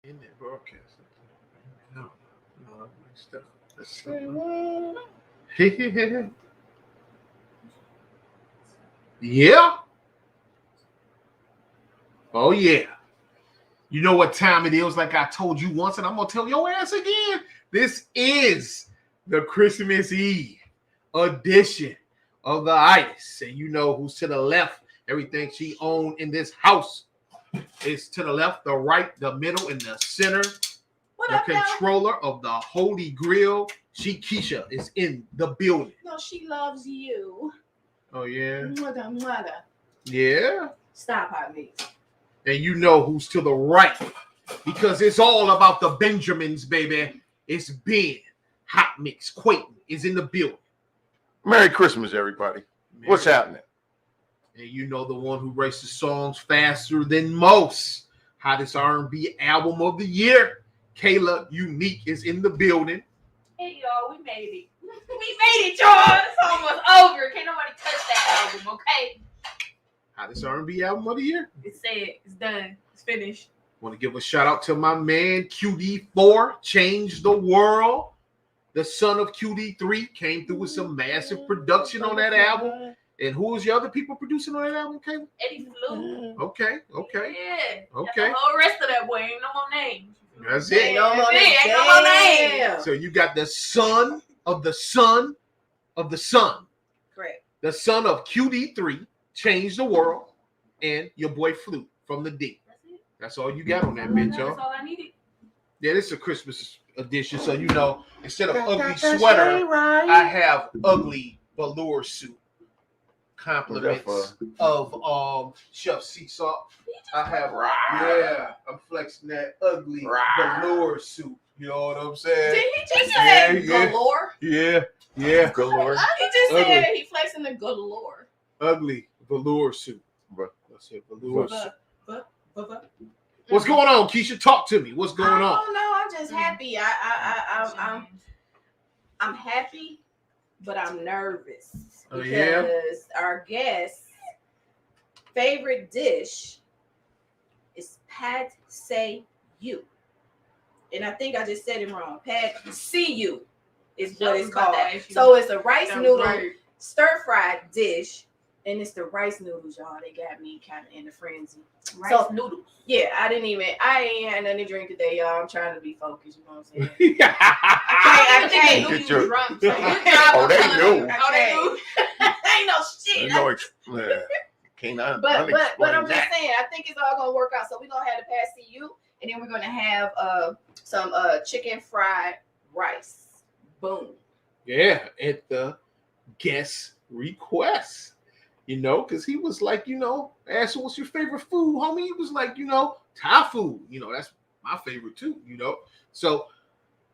in that broadcast. No, no, stuff. Yeah. Oh yeah. You know what time it is, like I told you once, and I'm gonna tell your ass again. This is the Christmas Eve edition of the Itis. And you know who's to the left. Everything she owned in this house is to the left, the right, the middle, and the center. What the up, controller of the Holy Grail, Keisha, is in the building. No, she loves you. Oh, yeah? Mother. Yeah? Stop, Hot Mix. And you know who's to the right, because it's all about the Benjamins, baby. It's Ben. Hot Mix Quayton is in the building. Merry Christmas, everybody. What's happening? And you know the one who writes the songs faster than most. Hottest R&B album of the year. Kayla Unique is in the building. Hey, y'all, we made it. We made it, y'all. It's almost over. Can't nobody touch that album, okay? Hottest R&B album of the year. It's said. It's done. It's finished. Want to give a shout out to my man QD4, Changed the World. The son of QD3 came through with some massive production on that album. And who was your other people producing on that album, Kayla? Eddie Blue. Okay. Yeah. Okay. The whole rest of that boy ain't no more names. That's it. No more Ain't no more names. So you got the son of the son of the son. Correct. The son of QD3, Changed the World, and your boy Flute from the D. That's it. That's all you got on that bitch, y'all. That's all I needed. Yeah, this is a Christmas edition, so you know, instead of ugly sweater, I have ugly velour suit. Compliments of Chef Seesaw. I have I'm flexing that ugly velour suit. You know what I'm saying? Did he just say galore? Yeah. Galore. He just said he flexing the galore. Ugly velour suit. That's it, velour suit. But. What's going on, Keisha? Talk to me. What's going on? I don't know. I'm just happy. I'm happy, but I'm nervous because our guest's favorite dish is pad see ew. And I think I just said it wrong. Pad see ew is what it's called. So it's a rice noodle stir-fried dish. And it's the rice noodles, y'all. They got me kind of in a frenzy. Rice noodles. Yeah, I ain't had nothing to drink today, y'all. I'm trying to be focused, you know what I'm saying? I can't. Get your... drunk. Oh, they do. They ain't no shit. But I'm just saying, I think it's all gonna work out. So we're gonna have the pad see ew, and then we're gonna have some chicken fried rice. Boom. Yeah, at the guest request. You know, because he was like, asked him, what's your favorite food, homie? He was like, Thai food. That's my favorite too, So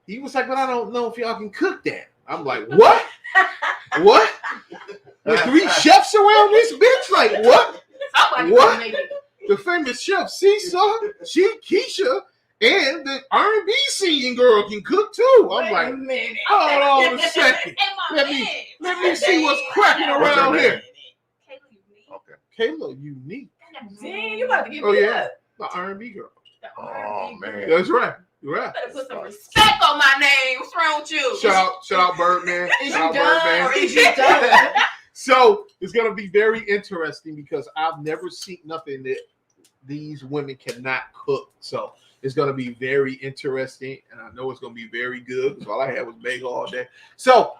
he was like, but I don't know if y'all can cook that. I'm like, what? What? The 3 chefs around this bitch? Like, what? What? The famous chef Seesaw, Keisha, and the R&B singing girl can cook too. I'm like, hold on a second. Let me see what's cracking around here. Kayla Unique. Damn, you about to get me up. The R&B girl. Oh, man. That's right. You're right. Better put some respect on my name. What's wrong with you? Shout out Birdman. Is you done or is you done? So it's going to be very interesting because I've never seen nothing that these women cannot cook. So it's going to be very interesting. And I know it's going to be very good because all I had was bagel all day. So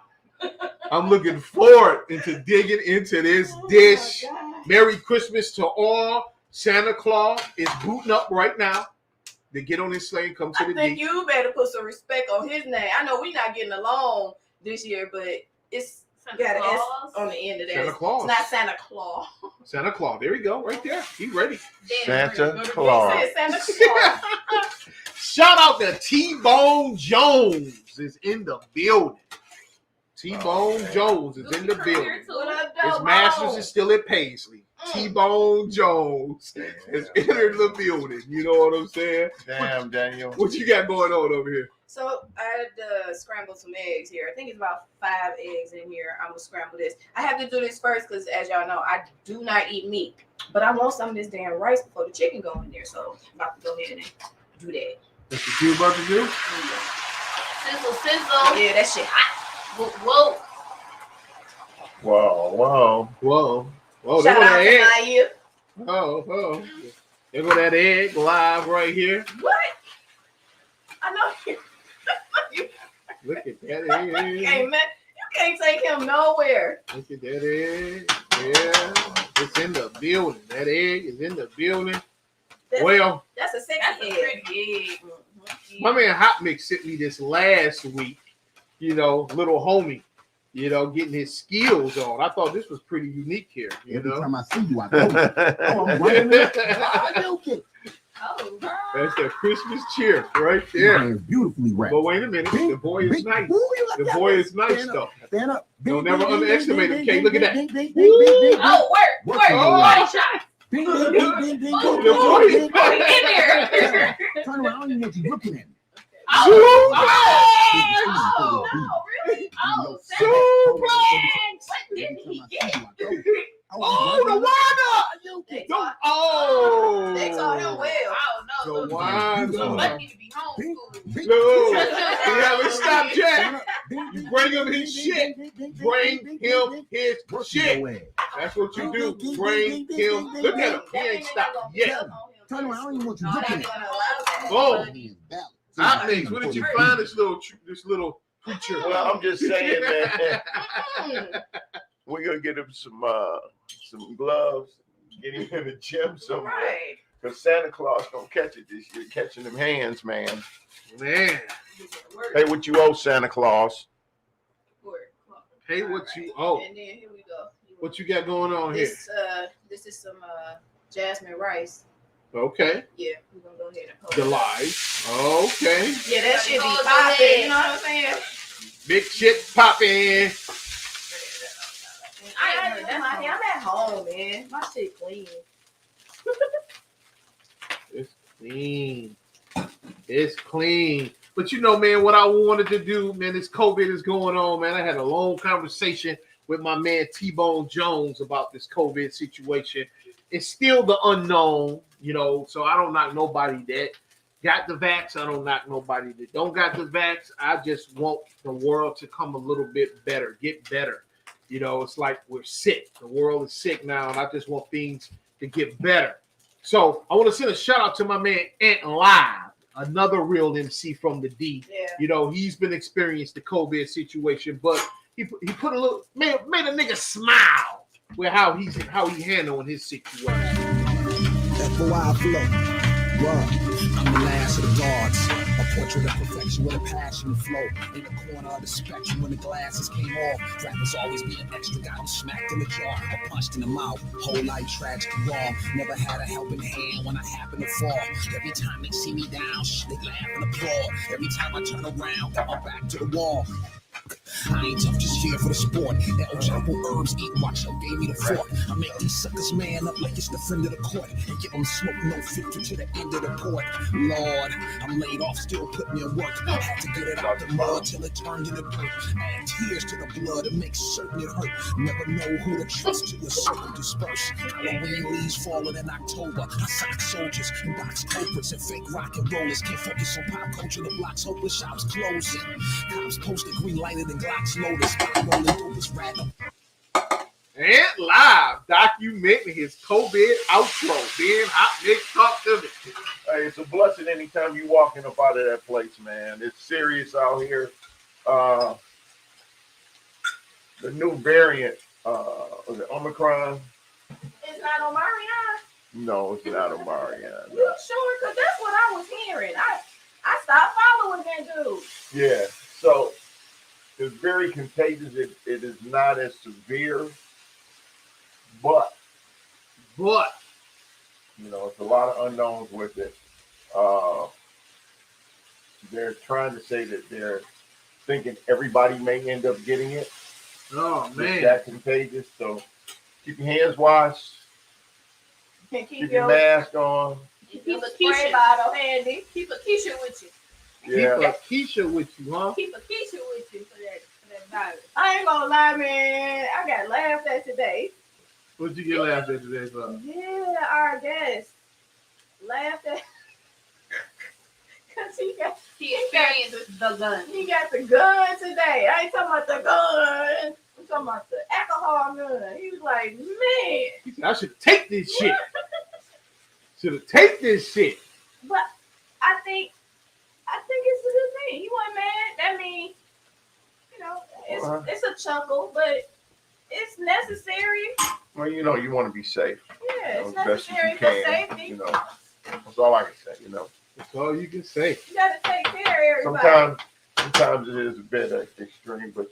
I'm looking forward into digging into this dish. Merry Christmas to all. Santa Claus is booting up right now. They get on his sleigh and come to the I think you better put some respect on his name. I know we're not getting along this year, but it's got an S on the end of that. Santa Claus. It's not Santa Claus. Santa Claus. There we go. Right there. He's ready. Santa Claus. Santa Claus. Shout out to T-Bone Jones is in the building. T-Bone Jones is in the building. His master's is still at Paisley. T-Bone Jones is entered the building. You know what I'm saying? Damn, Daniel. What you got going on over here? So I had to scramble some eggs here. I think it's about 5 eggs in here. I'm going to scramble this. I have to do this first because, as y'all know, I do not eat meat. But I want some of this damn rice before the chicken go in there. So I'm about to go ahead and do that. That's what you about to do? Sizzle, sizzle. Yeah, that shit hot. Whoa, whoa. Wow. Whoa. Oh, Shout there go out that to egg. Maya. Oh. There go that egg live right here. What? I know you. Look at that Hey, egg. man, you can't take him nowhere. Look at that egg. Yeah. It's in the building. That egg is in the building. Well, That's a sexy That's a egg. pretty egg. my man Hot Mix sent me this last week, little homie, getting his skills on. I thought this was pretty unique here, Every know. time I see you, I go. Oh, I'm right in there. Okay. Oh, That's that Christmas cheer right Yeah. there. Beautifully wrapped. But wait a minute, the boy is nice. The boy is nice though. Stand up. Don't never underestimate him, Kay. Look at that. oh, work. Body shot. Ding, ding, ding, ding, ding, Oh, ding, boy. ding, ding, Oh, he ding. in there. Turn around, I don't even know what you're looking at. Oh, Oh, really? Oh, Suplex! what did he get? Oh, the wind They up! taught, Oh! they taught him well. Oh, no. The wind So up. lucky to be homeschooled. No. Yeah, let's stop, Jack. You bring him his shit. Bring him his shit. That's what you do. Bring him. Look at him. He ain't stopped yet. Turn around, I don't even know what you're No, looking they at. gonna allow that. Oh. Hot Mix, where did you find this little creature? Well, I'm just saying that Mm. we're gonna get him some gloves, get him in the gym somewhere. Right. Cause Santa Claus gonna catch it this year, catching them hands, man. Man, Hey, what you owe Santa Claus? hey, what you owe? And then here we go. What you got going on here? This is some jasmine rice. Okay, Yeah, we're gonna go ahead and post the live. Okay, Yeah, that shit be Go popping. ahead. You know what I'm saying? big shit popping. I'm at home, man. My shit clean. It's clean. It's clean. But man, what I wanted to do, man, this COVID is going on, man. I had a long conversation with my man T-Bone Jones about this COVID situation. It's still the unknown, so I don't knock nobody that got the vax. I don't knock nobody that don't got the vax. I just want the world to come a little bit better, get better. It's like we're sick. The world is sick now, and I just want things to get better. So I want to send a shout out to my man Ant Live, another real MC from the D. Yeah. He's been experienced the COVID situation, but he put a little made a nigga smile with how he handling his situation. FOI flow. I'm the last of the gods. A portrait of perfection with a passionate flow. In the corner of the spectrum when the glasses came off. Rappers always being extra, got them smacked in the jaw or punched in the mouth. Whole life tragic and raw. Never had a helping hand when I happen to fall. Every time they see me down, they laugh and applaud. Every time I turn around, got my back to the wall. I ain't tough, just here for the sport. El Chapo herbs eat, watch out, gave me the fork. I make these suckers man up like it's the friend of the court. And give them smoke, no filter to the end of the port. Lord, I'm laid off, still putting in work. I had to get it out the mud till it turned into dirt. Add tears to the blood and make certain it hurt. Never know who to trust till your circle disperse. Halloween leaves falling in October. I sock soldiers and box culprits and fake rock and rollers. Can't focus on pop culture, the block's hopeless, shops closing. Cops posted green lighted and Glocks loaded. Spot rolling dope is random. And live documenting his COVID outro. Being Hot Mix, talk to me. Hey, it's a blessing anytime you walking up out of that place, man. It's serious out here. The new variant, was it Omicron? It's not on Mariana. No, it's not Omarion. You sure? Because that's what I was hearing. I stopped following that dude. Yeah, so it's very contagious. It is not as severe, but it's a lot of unknowns with it. They're trying to say that they're thinking everybody may end up getting it. Oh It's man. that contagious. So keep your hands washed, And keep your mask on. Keep a spray bottle handy. Keep a Keisha with you. Yeah. Keep a Keisha with you, huh? Keep a Keisha with you for that virus. I ain't gonna lie, man. I got laughed at today. What'd you get laughed at today, bro? Yeah, our guest laughed at. He experienced the gun. He got the gun today. I ain't talking about the gun. I'm talking about the alcohol gun. He was like, man. He said, I should take this shit. Should have taken this shit. But I think it's a good thing. He wasn't mad. That means, it's a chuckle, but it's necessary. Well, you want to be safe. Yeah, it's As best as necessary you for can, safety. That's all I can say. That's all you can say. You gotta take care of everybody. Sometimes it is a bit extreme, but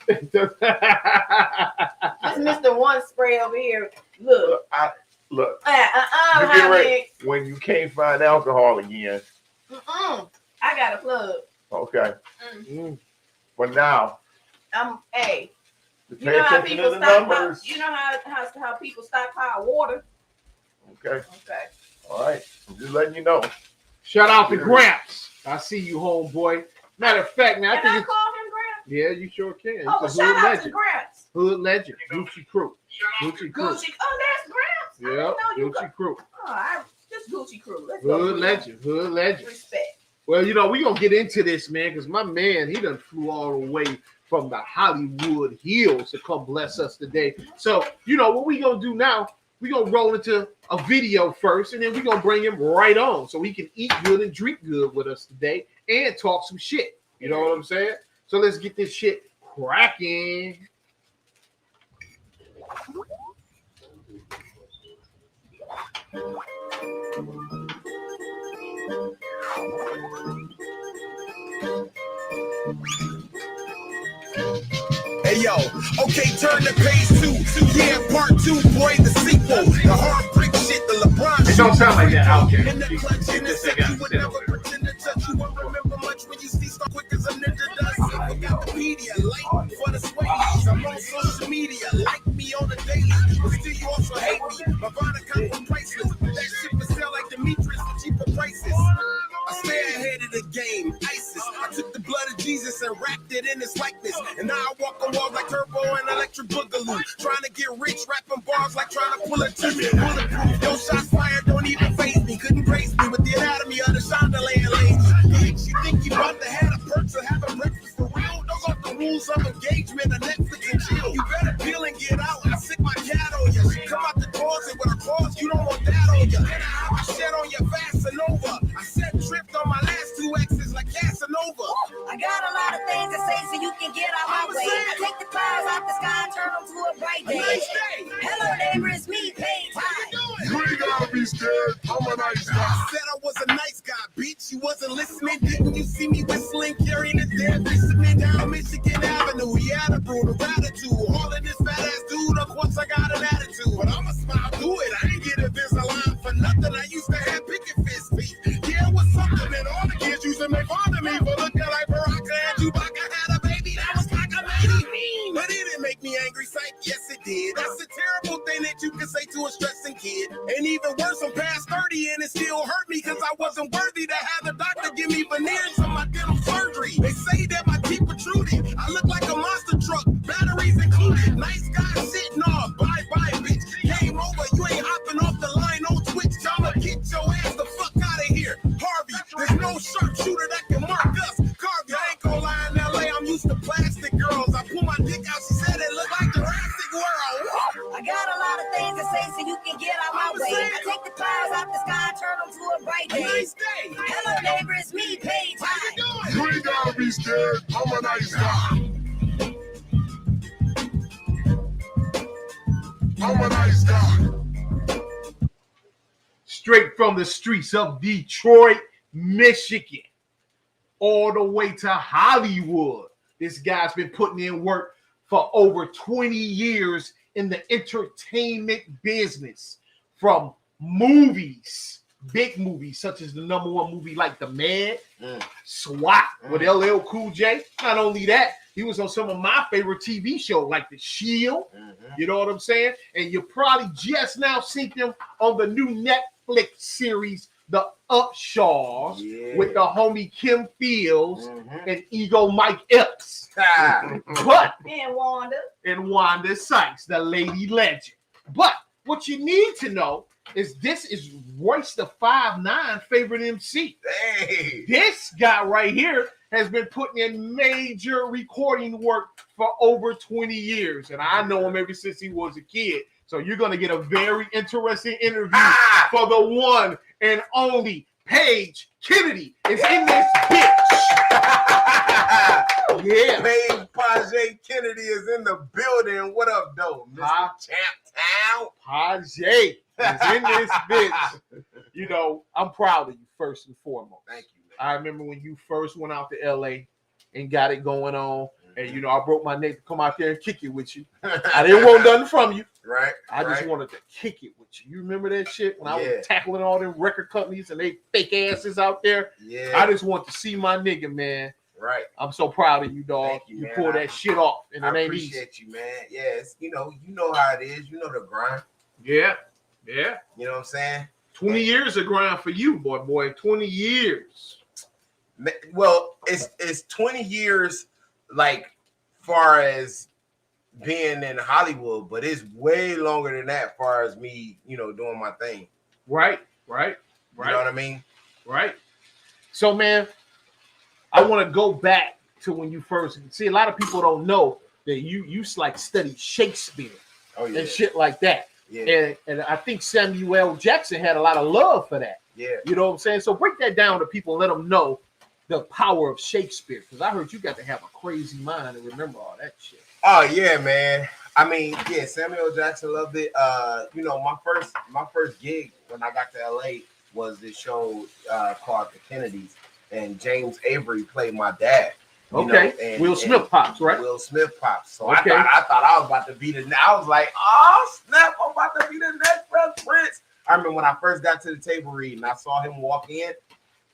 This Mr. One Spray over here. Look. Look. You get ready. When you can't find alcohol again. I got a plug. Okay. But now. Hey. You know how people stockpile. You know how people stockpile water. Okay. Okay. All right. I'm just letting you know. Shout out to Gramps. I see you, homeboy. Matter of fact, man, Can I call him Gramps? Yeah, you sure can. Oh, well, shout out to Gramps. Hood legend. Gucci Crew. Gucci Crew. Oh, that's Gramps. Yeah, Gucci Crew. Just Gucci Crew. Let's Hood legend. Hood legend. Respect. Well, we going to get into this, man, because my man, he done flew all the way from the Hollywood Hills to come bless us today. So, what we going to do now, we going to roll into a video first, and then we going to bring him right on so he can eat good and drink good with us today and talk some shit. You know what I'm saying? So let's get this shit cracking. Hey yo, okay, turn to page 2. Yeah, part 2, boy, the sequel. The heartbreak shit, the LeBron. It don't sound like that out there. In the clutch, in the set, you would never pretend to touch. You won't remember much when you see stuff quick as a ninja does. I forgot the media, like for the swaylies. I'm on social media, like me on the daily. But still, you also hate me. My Vana comes from priceless. That shit would sell like Demetrius for cheaper prices. I stay ahead of the game, ISIS. I took the blood of Jesus and wrapped it in his likeness. And now I walk on walls like Turbo and Electric Boogaloo. Trying to get rich, rapping bars like trying to pull a Timmy. Bulletproof, yo, shots fired don't even faze me. Couldn't brace me with the anatomy of the chandelier lazy. You think you about to have a perks or have a breakfast for real? Those are the rules of engagement of Netflix and chill. You better peel and get out and sick my cat on you. Come out the closet with a cause, you don't want that on you. And I have a shed on your Vasanova. I said tripped on my last 2 exes like Casanova. I got a lot of things to say so you can get out my way. I take the clouds off the sky and turn them to a bright day. Hello neighbor, it's me, Paige. Hi. You ain't gotta be scared. I'm a nice guy. I said I was a nice guy, bitch. You wasn't listening. Didn't you see me whistling, carrying a dead listening down Michigan Avenue? He had a brutal attitude. All in this fat ass dude, of course I got an attitude. But I'ma smile through it. I ain't get a Invisalign for nothing. I used to have picket fist feet. Yeah, it was something. And all the kids used to make fun of me for looking like Baraka and Chewbacca had a baby. That was like a baby mean. But it didn't make me angry, psych. Yes, it did. That's a terrible thing that you can say to a stressing kid. And even worse, I'm past 30 and it still hurt me because I wasn't worthy to have the doctor give me veneers on my dental surgery. They say that my teeth protruded. I look like a monster truck, batteries included. Nice guy sitting off. Bye bye, bitch. Game over. You ain't hopping off the line on Twitch. I'ma get your ass the fuck out of here. Harvey, there's no sharpshooter that can mark us. Carvey, I ain't gonna lie in LA. I'm used to plastic girls. I pull my dick out. She said it looked like Jurassic World. I got a lot of things to say so you can get out my way. I take the clouds off the sky and turn them to a bright day. Nice day. Hello neighbor, it's me, Paige. Hi. You ain't gotta be scared. I'm a nice guy. I'm a nice guy. Straight from the streets of Detroit, Michigan, all the way to Hollywood. This guy's been putting in work for over 20 years in the entertainment business, from movies, big movies such as the #1 movie like The Med, SWAT with LL Cool J. Not only that, he was on some of my favorite TV shows like The Shield. You know what I'm saying? And you probably just now seen him on the new Netflix series, The Upshaws, with the homie Kim Fields and Ego Mike Epps. But And Wanda Sykes, the lady legend. But what you need to know this is Royce the 5'9" favorite MC. Hey. This guy right here has been putting in major recording work for over 20 years. And I know him ever since he was a kid. So you're going to get a very interesting interview for the one and only Paige Kennedy is in this bitch. Yeah. Paige Page Kennedy is in the building. What up, though, Mr. Champ Town? Page is in this bitch. You know, I'm proud of you first and foremost. Thank you, man. I remember when you first went out to LA and got it going on. And, you know, I broke my neck to come out there and kick it with you. I didn't want nothing from you. Right. I just wanted to kick it with you. You remember that shit when I was tackling all them record companies and they fake asses out there? Yeah. I just want to see my nigga, man. Right. I'm so proud of you, dog. Thank you, man. pull that shit off. And I it ain't appreciate easy. you, man. Yes. You know how it is. You know the grind. Yeah. Yeah. You know what I'm saying? 20 years of grind for you, boy. 20 years. Well, it's 20 years, like, far as being in Hollywood, but it's way longer than that far as me, doing my thing. Right. You know what I mean? Right. So, man, I want to go back to when you first see. A lot of people don't know that you like studied Shakespeare and shit like that. Yeah. And I think Samuel L. Jackson had a lot of love for that. Yeah. You know what I'm saying? So break that down to people and let them know the power of Shakespeare, because I heard you got to have a crazy mind to remember all that shit. Oh yeah, man. I mean, yeah, Samuel Jackson loved it. My first gig when I got to LA was this show called The Kennedys, and James Avery played my dad. Okay. Will Smith pops, right? Will Smith pops. So okay. I thought I was about to be I was like, oh snap, I'm about to be the next Fresh Prince. I remember when I first got to the table reading, I saw him walk in.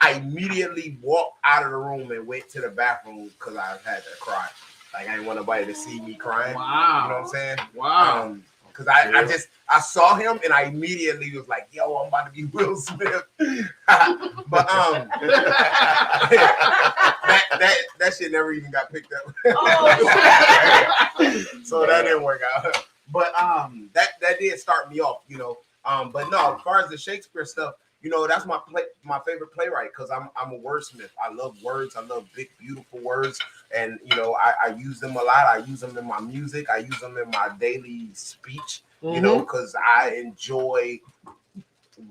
I immediately walked out of the room and went to the bathroom because I had to cry. Like, I didn't want nobody to see me crying. Wow. You know what I'm saying? Wow. Because I saw him and I immediately was like, yo, I'm about to be Will Smith. But that shit never even got picked up. So that didn't work out. But that did start me off, But no, as far as the Shakespeare stuff, that's my favorite playwright because I'm a wordsmith. I love words. I love big, beautiful words. And, I use them a lot. I use them in my music. I use them in my daily speech, because I enjoy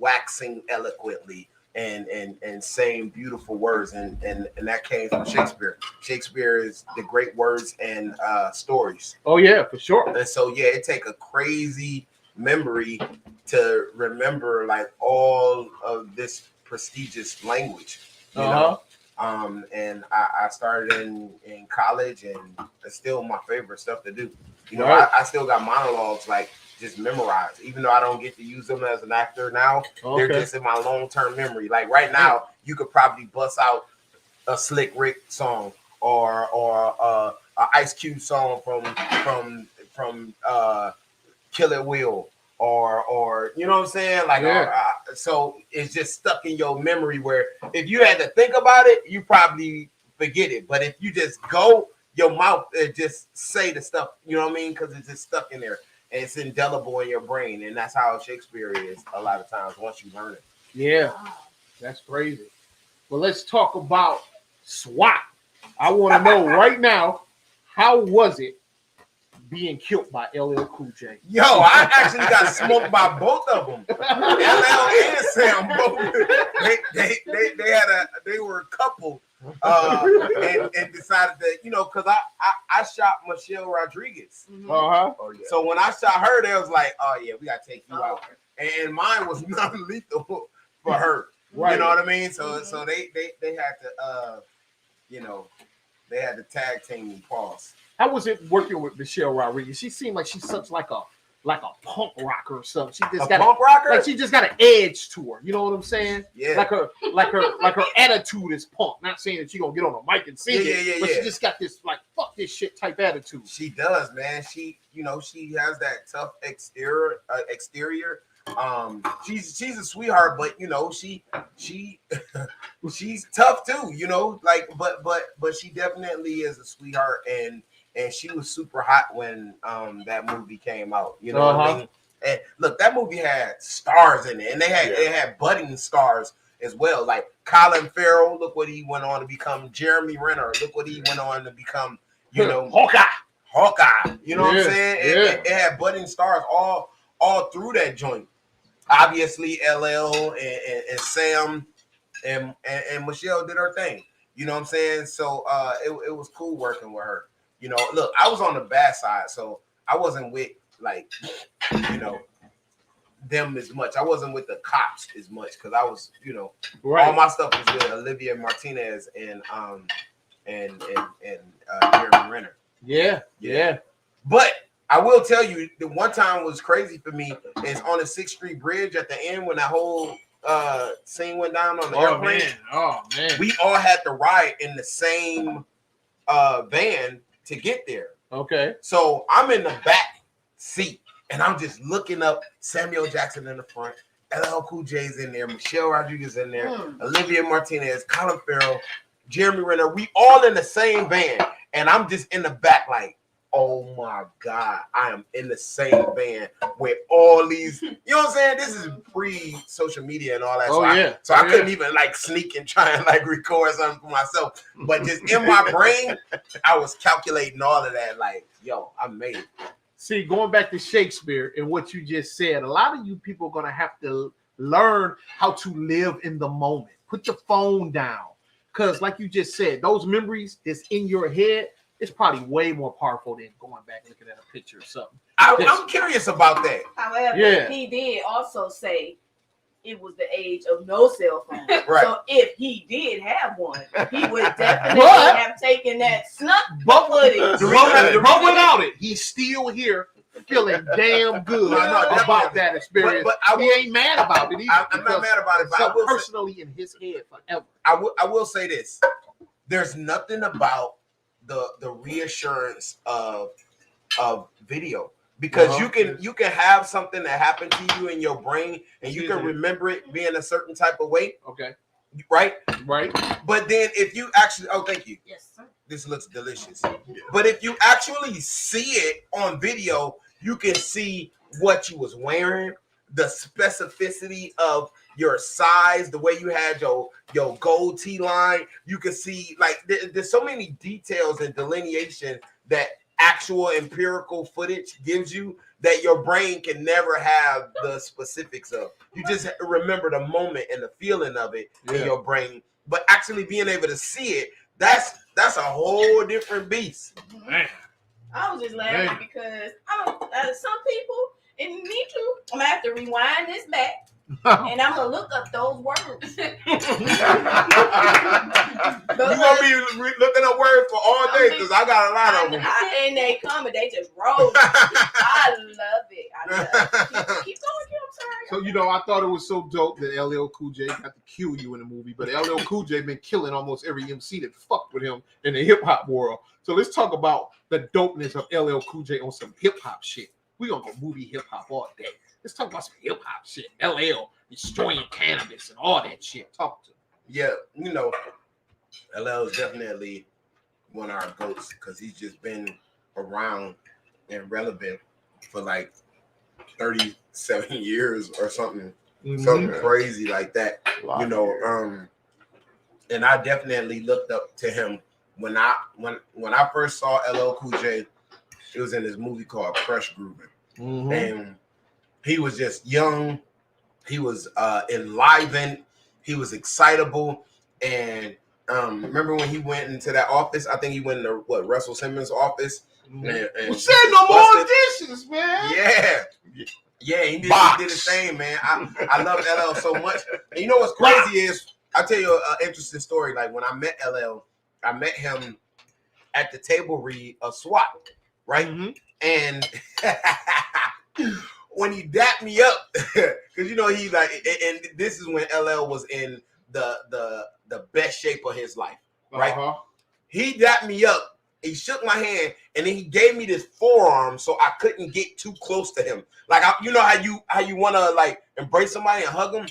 waxing eloquently and saying beautiful words. And that came from Shakespeare. Shakespeare is the great words and stories. Oh, yeah, for sure. And so, yeah, it take a crazy memory to remember like all of this prestigious language, know. And I started in college, and it's still my favorite stuff to do. Right. I still got monologues like just memorized, even though I don't get to use them as an actor now. Okay. They're just in my long-term memory. Like right now, you could probably bust out a Slick Rick song or a Ice Cube song from Kill It Will. Or you know what I'm saying? Like, so it's just stuck in your memory where if you had to think about it, you probably forget it. But if you just go, your mouth just say the stuff, you know what I mean? Because it's just stuck in there and it's indelible in your brain. And that's how Shakespeare is a lot of times once you learn it. Yeah, that's crazy. Well, let's talk about SWAT. I want to know right now, how was it being killed by LL Cool J? Yo, I actually got smoked by both of them. LL and Sam both. They were a couple, and decided that because I shot Michelle Rodriguez. Oh, yeah. So when I shot her, they was like, oh yeah, we gotta take you out, and mine was non-lethal for her. Right. You know what I mean? So they had to they had to tag team me. Pause. How was it working with Michelle Rodriguez? She seemed like she's such like a punk rocker or something. She just got punk rocker. Like she just got an edge to her. You know what I'm saying? Yeah. Like her attitude is punk. Not saying that she gonna get on a mic and sing it, but she just got this like fuck this shit type attitude. She does, man. She she has that tough exterior. She's a sweetheart, but she's tough too. But she definitely is a sweetheart, and she was super hot when that movie came out. You know what I mean? And look, that movie had stars in it, and they had budding stars as well. Like Colin Farrell, look what he went on to become. Jeremy Renner, look what he went on to become. You know, Hawkeye. You know what I'm saying? It had budding stars all through that joint. Obviously, LL and Sam and Michelle did her thing. You know what I'm saying? So it was cool working with her. You know, look, I was on the bad side, so I wasn't with like, you know, them as much. I wasn't with the cops as much because I was, you know, all my stuff was with Olivia Martinez and Jeremy Renner. Yeah. But I will tell you, the one time was crazy for me is on the 6th Street Bridge at the end when that whole scene went down on the airplane. Oh man. We all had to ride in the same van to get there. Okay. So I'm in the back seat and I'm just looking up. Samuel Jackson in the front, LL Cool J's in there, Michelle Rodriguez in there, Olivia Martinez, Colin Farrell, Jeremy Renner. We all in the same van, and I'm just in the back like, oh my God, I am in the same van with all these, you know what I'm saying? This is pre-social media and all that. So I couldn't even like sneak and try and like record something for myself. But just in my brain, I was calculating all of that like, yo, I made it. See, going back to Shakespeare and what you just said, a lot of you people are going to have to learn how to live in the moment. Put your phone down. Because like you just said, those memories that's in your head, it's probably way more powerful than going back and looking at a picture or something. I'm curious about that. However, he did also say it was the age of no cell phone. Right. So if he did have one, he would definitely have taken that snuck footage. But without it, he's still here feeling damn good about that experience. But he ain't mad about it either. I'm not mad about it. But so I will personally in his head forever. I will say this. There's nothing about the reassurance of video. Because you can have something that happened to you in your brain and you can remember it being a certain type of way. Okay. Right? Right. But then if you actually, thank you. Yes, sir. This looks delicious. But if you actually see it on video, you can see what you was wearing, the specificity of your size, the way you had your gold T line. You can see like there's so many details and delineation that actual empirical footage gives you that your brain can never have the specifics of. You just remember the moment and the feeling of it in your brain, but actually being able to see it, that's a whole different beast. Man. I was just laughing because some people, and me too, I'm gonna have to rewind this back. And I'm gonna look up those words. You're gonna be looking up words for all day because I got a lot of them. And they come and they just roll. I love it. Keep going, I'm sorry. So I thought it was so dope that LL Cool J got to kill you in the movie, but LL Cool J been killing almost every MC that fucked with him in the hip hop world. So let's talk about the dopeness of LL Cool J on some hip hop shit. We gonna go movie hip hop all day. Let's talk about some hip hop shit. LL destroying cannabis and all that shit. Talk to me. Yeah, LL is definitely one of our goats because he's just been around and relevant for like 37 years or something, something crazy like that. And I definitely looked up to him when I first saw LL Cool J. It was in this movie called Crush Groovin', and he was just young. He was enlivened. He was excitable. And remember when he went into that office? I think he went into Russell Simmons' office. And said no more dishes, man. Yeah, he did his thing, man. I love LL so much. And you know what's crazy is I'll tell you an interesting story. Like when I met LL, I met him at the table read of SWAT, right? And when he dapped me up, because he like, and this is when LL was in the best shape of his life, right? He dapped me up, he shook my hand, and then he gave me this forearm so I couldn't get too close to him. Like how you want to like embrace somebody and hug them.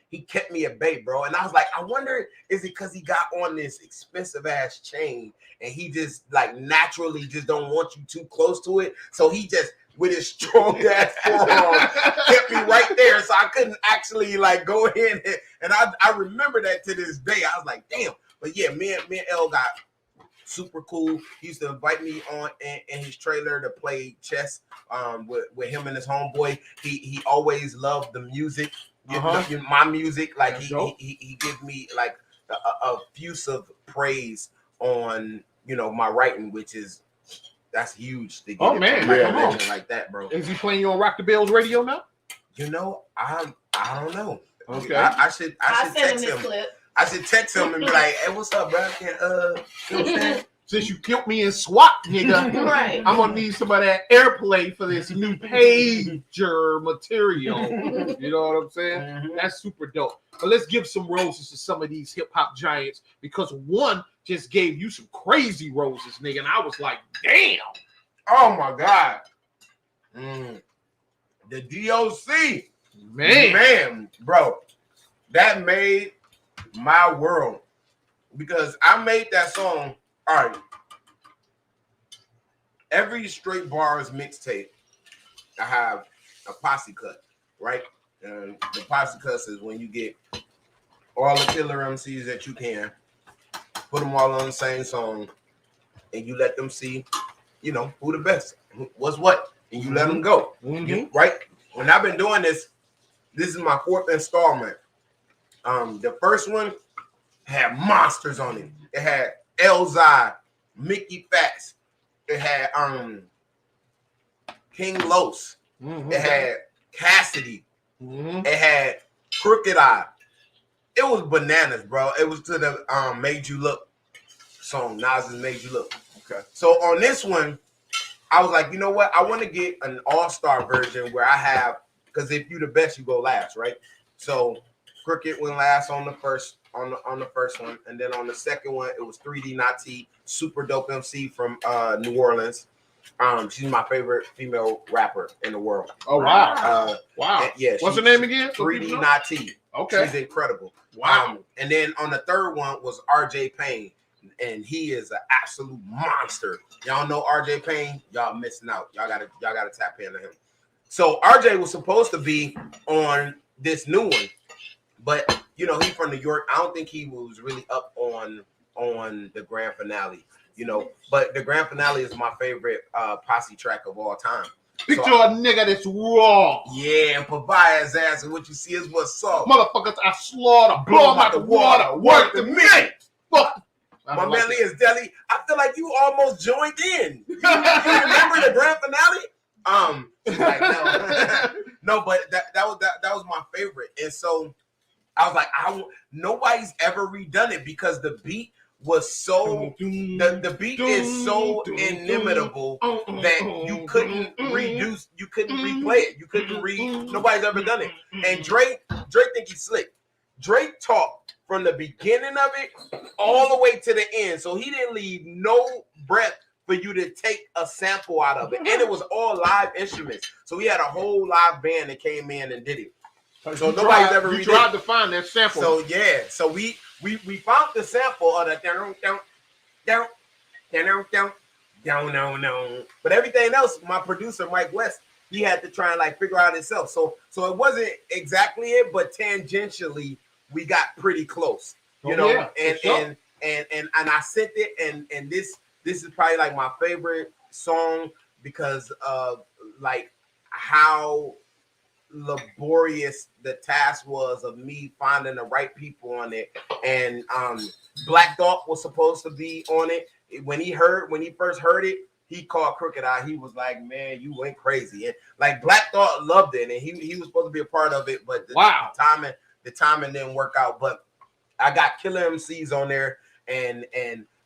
he kept me at bay, bro. And I was like, I wonder, is it because he got on this expensive ass chain and he just like naturally just don't want you too close to it? So he just with his strong ass forearm kept me right there, so I couldn't actually like go in. And I remember that to this day. I was like, damn. But yeah, me and L got super cool. He used to invite me on in his trailer to play chess with him and his homeboy. He always loved the music, my music. Like he gave me like a effusive praise on my writing, which is that's huge to get a legend like that, bro. Is he playing you on Rock the Bells radio now? I don't know. Okay, I should text him. Clip. I should text him and be like, "Hey, what's up, bro? You know what I'm saying? Since you killed me in SWAT, nigga, Right. I'm gonna need some of that airplay for this new pager material." You know what I'm saying? Mm-hmm. That's super dope. But let's give some roses to some of these hip hop giants, because one just gave you some crazy roses, nigga, and I was like, damn. Oh my God. The DOC. Man, bro. That made my world. Because I made that song. All right. Every Straight Bars mixtape, I have a posse cut, right? And the posse cut is when you get all the killer MCs that you can, put them all on the same song, and you let them see, who the best, what's what, and you let them go, right? When I've been doing this is my 4th installment. The first one had monsters on it. It had Elzai, Mickey Fats. It had King Los. It had Cassidy. It had Crooked Eye. It was bananas, bro. It was to the Made You Look song. Nas's Made You Look. Okay. So on this one, I was like, you know what? I want to get an all-star version where I have, because if you the best, you go last, right? So Crooked went last on the first on the first one, and then on the second one, it was 3D Nati, super dope MC from New Orleans. She's my favorite female rapper in the world. Oh wow! Wow. Yeah. What's her name again? 3D Nati. Okay. She's incredible. Wow. And then on the third one was RJ Payne, and he is an absolute monster. Y'all know RJ Payne? Y'all missing out. Y'all gotta tap into him. So RJ was supposed to be on this new one, but he's from New York. I don't think he was really up on the grand finale. But the grand finale is my favorite posse track of all time. Picture a nigga that's raw. Yeah, and provide his ass, and what you see is what's up. Motherfuckers, I slaughter, blow them out the water, work the minute. Fuck. My man Leah's Deli. I feel like you almost joined in. You remember the grand finale? Like, no, but that was my favorite, and so I was like, nobody's ever redone it because the beat was so the beat is so inimitable that you couldn't reduce, you couldn't replay it, you couldn't nobody's ever done it. And Drake think he's slick. Drake talked from the beginning of it all the way to the end, so he didn't leave no breath for you to take a sample out of it, and it was all live instruments. So he had a whole live band that came in and did it. So nobody's ever redid it. Tried to find that sample. So yeah, so we found the sample of the down. But everything else, my producer Mike West, he had to try and like figure out himself. So it wasn't exactly it, but tangentially we got pretty close. And I sent it, and this is probably like my favorite song because of like how laborious the task was of me finding the right people on it. And Black Thought was supposed to be on it. When he first heard it, he called Crooked Eye. He was like, man, you went crazy. And like Black Thought loved it, and he was supposed to be a part of it, but the timing didn't work out. But I got killer MCs on there, and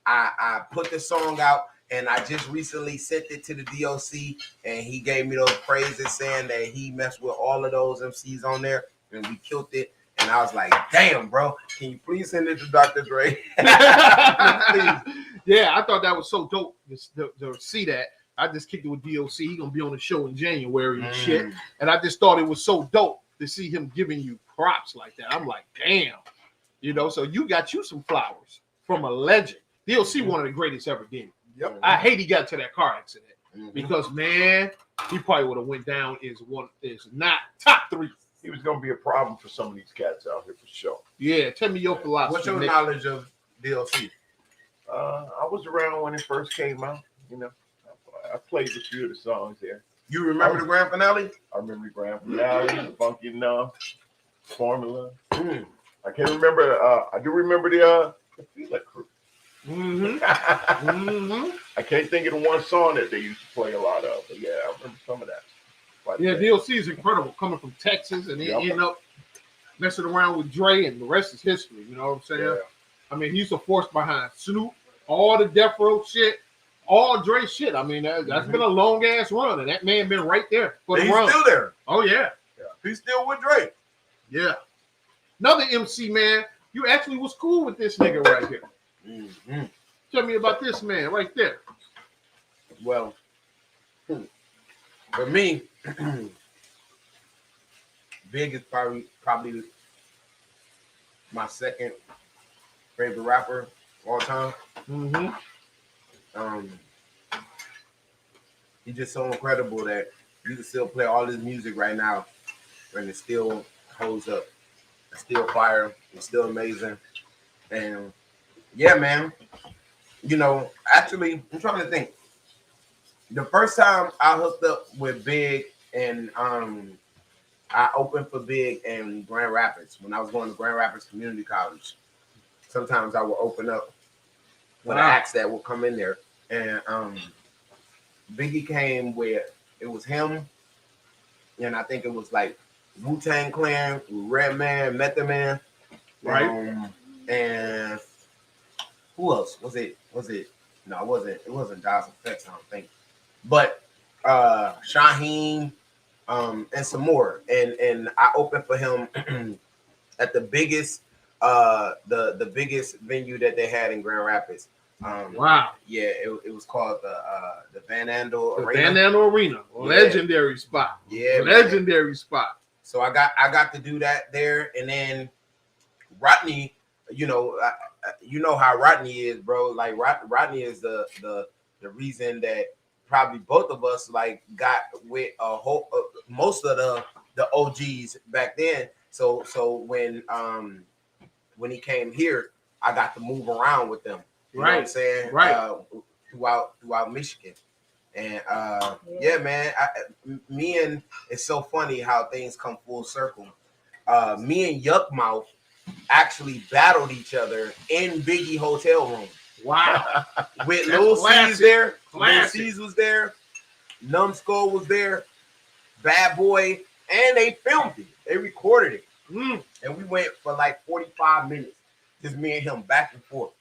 I put the song out, and I just recently sent it to the DOC, and he gave me those praises saying that he messed with all of those MCs on there, and we killed it. And I was like, damn, bro, can you please send it to Dr. Dre? Yeah, I thought that was so dope to see that. I just kicked it with DOC. He's going to be on the show in January and shit. And I just thought it was so dope to see him giving you props like that. I'm like, damn, you know. So you got you some flowers from a legend. DLC, one of the greatest ever did. Yep. I hate he got to that car accident Mhm. because man, he probably would have went down as not top 3. He was going to be a problem for some of these cats out here for sure. Yeah, tell me your philosophy. What's your Nick. knowledge of DLC? I was around when it first came out. You know, I played a few of the songs there. You remember the grand finale? I remember the Grand Finale, Funky Enough, Formula. Mm. I can't remember. I do remember the Fila Crew. Mm-hmm. Mm-hmm. I can't think of the one song that they used to play a lot of, but yeah, I remember some of that. Quite a Yeah, bit. DLC is incredible coming from Texas and he end up messing around with Dre, and the rest is history. You know what I'm saying? Yeah. I mean, he's a force behind Snoop, all the Death Row shit, all Dre shit. I mean, that's been a long ass run, and that man been right there for the He's run. still there. Oh yeah, He's still with Drake. yeah. Another MC man, you actually was cool with this nigga right here. Mm-hmm. Tell me about this man right there. Well, for me, Big is probably my second favorite rapper of all time. Mm-hmm. He's just so incredible that you can still play all his music right now, and it still holds up. It's still fire. It's still amazing. And yeah, man. You know, actually, I'm trying to think. The first time I hooked up with Big and I opened for Big in Grand Rapids when I was going to Grand Rapids Community College. Sometimes I would open up for the acts that would come in there. And Biggie came with, it was him, and I think it was like Wu-Tang Clan, Redman, Method Man. Right. And who else? Was it? No, it wasn't. It wasn't Dawes Effects, I don't think. But Shaheem, and some more. And I opened for him at the biggest the biggest venue that they had in Grand Rapids. Wow. Yeah, it was called the Van Andel The Arena. Van Andel Arena. Legendary spot. Yeah, man. Legendary spot. So I got to do that there, and then Rodney, you know how Rodney is, bro. Like Rodney is the reason that probably both of us like got with a whole most of the OGs back then. So when he came here, I got to move around with them. You know what I'm saying? Right. Throughout Michigan. And yeah, man, it's so funny how things come full circle. Me and Yuckmouth actually battled each other in Biggie hotel room. Wow. With That's Lil classic. C's there. Lil Classic. C's was there. Numbskull was there. Bad Boy. And they filmed it. They recorded it. And we went for like 45 minutes. Just me and him back and forth.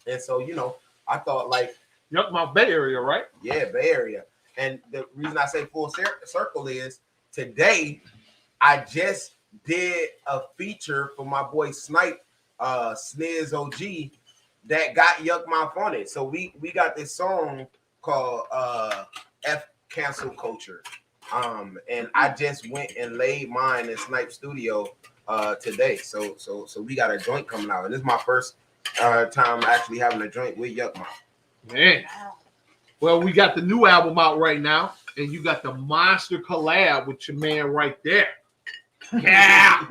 And so, you know, I thought like, Yuckmouth Bay Area, right? yeah, Bay Area. And the reason I say full circle is today I just did a feature for my boy Snipe, Sniz OG, that got Yuckmouth on it. So we got this song called F Cancel Culture. And I just went and laid mine in Snipe Studio today. So we got a joint coming out. And this is my first time actually having a joint with Yuckmouth. Man. Well, we got the new album out right now, and you got the monster collab with your man right there. Yeah.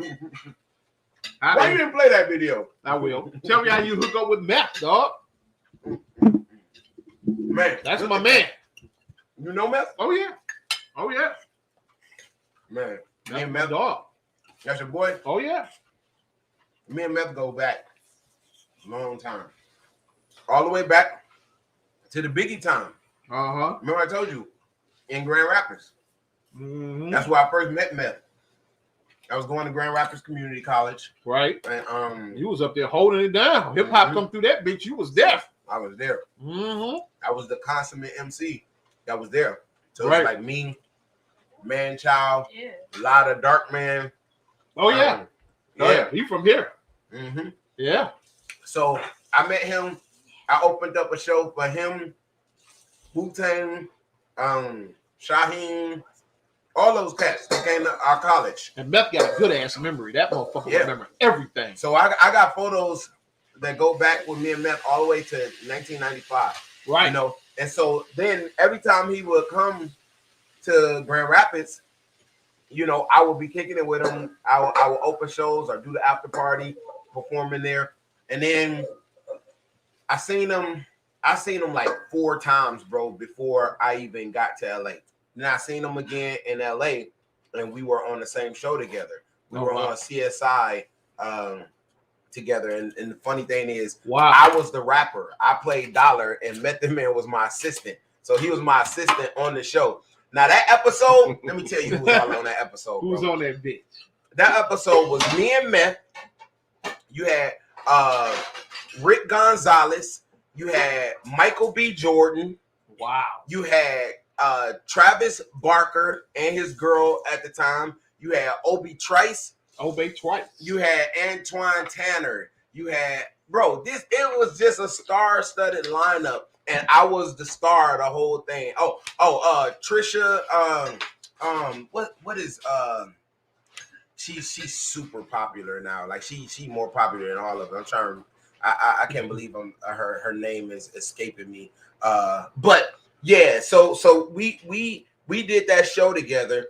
Why you didn't play that video? I will. Tell me how you hook up with Meth, dog. Man, That's my man. You know Meth? Oh, yeah. Oh, yeah. Man, me That's and my Meth, dog. that's your boy? Oh, yeah. Me and Meth go back a long time. All the way back to the Biggie time. Uh-huh. Remember I told you, in Grand Rapids. Mm-hmm. That's where I first met Meth. I was going to Grand Rapids Community College. Right. And You was up there holding it down. Hip-hop come through that bitch. You was deaf. I was there. Mm-hmm. I was the consummate MC that was there. So Right. it's like me, Man Child, Yeah. a lot of Dark Man. Oh, yeah. Oh, yeah. He from here. Mm-hmm. Yeah. So I met him. I opened up a show for him, Wu-Tang, Shaheem, All those cats that came to our college. And Meth got a good ass memory. That motherfucker remember everything. So I got photos that go back with me and Meth all the way to 1995. Right. You know, and so then every time he would come to Grand Rapids, you know, I would be kicking it with him. I would open shows or do the after party, performing there. And then I seen him like 4 times, bro, before I even got to LA. Then I seen him again in LA, and we were on the same show together. We were on CSI together. And the funny thing is, I was the rapper. I played Dollar, and Method Man was my assistant. So he was my assistant on the show. Now that episode, let me tell you who was all on that episode. Who's on that bitch? That episode was me and Meth. You had Rick Gonzalez. You had Michael B. Jordan. Wow. You had Travis Barker and his girl at the time. You had Obi Trice. You had Antoine Tanner. You had, bro, it was just a star-studded lineup. And I was the star of the whole thing. Trisha, what is she's super popular now. Like she more popular than all of them. I'm trying. I can't believe her name is escaping me. But yeah, so we did that show together,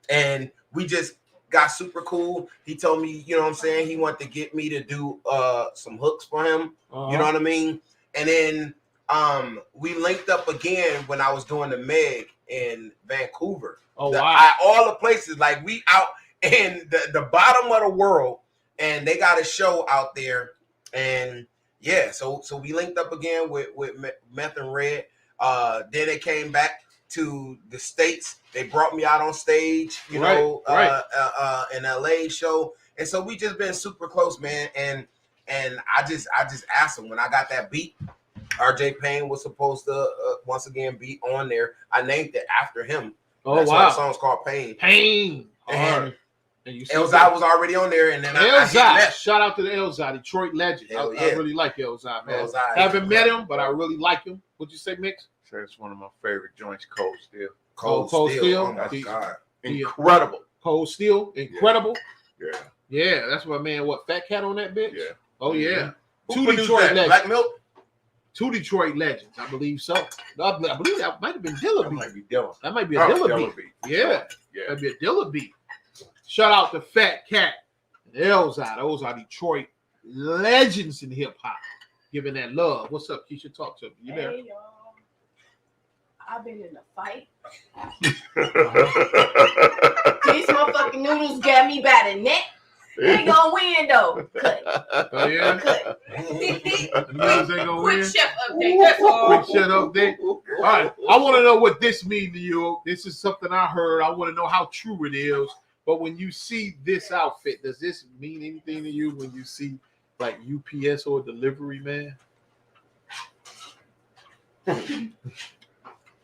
and we just got super cool. He told me, you know what I'm saying, he wanted to get me to do some hooks for him. You know what I mean? And then we linked up again when I was doing the Meg in Vancouver. All the places, like we out in the bottom of the world, and they got a show out there. And yeah, so we linked up again with Meth and Red. Then they came back to the States. They brought me out on stage, you know, in LA show. And so we just been super close, man. And I just asked him when I got that beat. RJ Payne was supposed to once again be on there. I named it after him. That's why the song's called Pain. And Elzai was already on there, and then Elzai. Shout out to the Elzai, Detroit legend. I really like Elzai, man. Haven't met him, but I really like him. What'd you say, Mix? So it's one of my favorite joints, Cold Steel. Cold Steel. Oh my God. Incredible. Cold Steel, incredible. Yeah, that's my man. What, Fat Cat on that bitch? Yeah. Oh yeah. Two Detroit legends. Black Milk. 2 Detroit legends, I believe so. I believe that might have been Dilla beat. That might be a Dilla beat. Yeah. That'd be a Dilla beat. Shout out to Fat Cat and Elzai. Those are Detroit legends in hip hop. Giving that love. What's up, Keisha? Talk to me. You there? Hey, y'all. I've been in a fight. These motherfucking noodles got me by the neck. They gonna win though. Cut. Oh yeah. Cut. The noodles ain't gonna win. Quick chef update. That's all. Quick shut update. All right. I want to know what this means to you. This is something I heard. I want to know how true it is. But when you see this outfit, does this mean anything to you when you see like UPS or delivery man?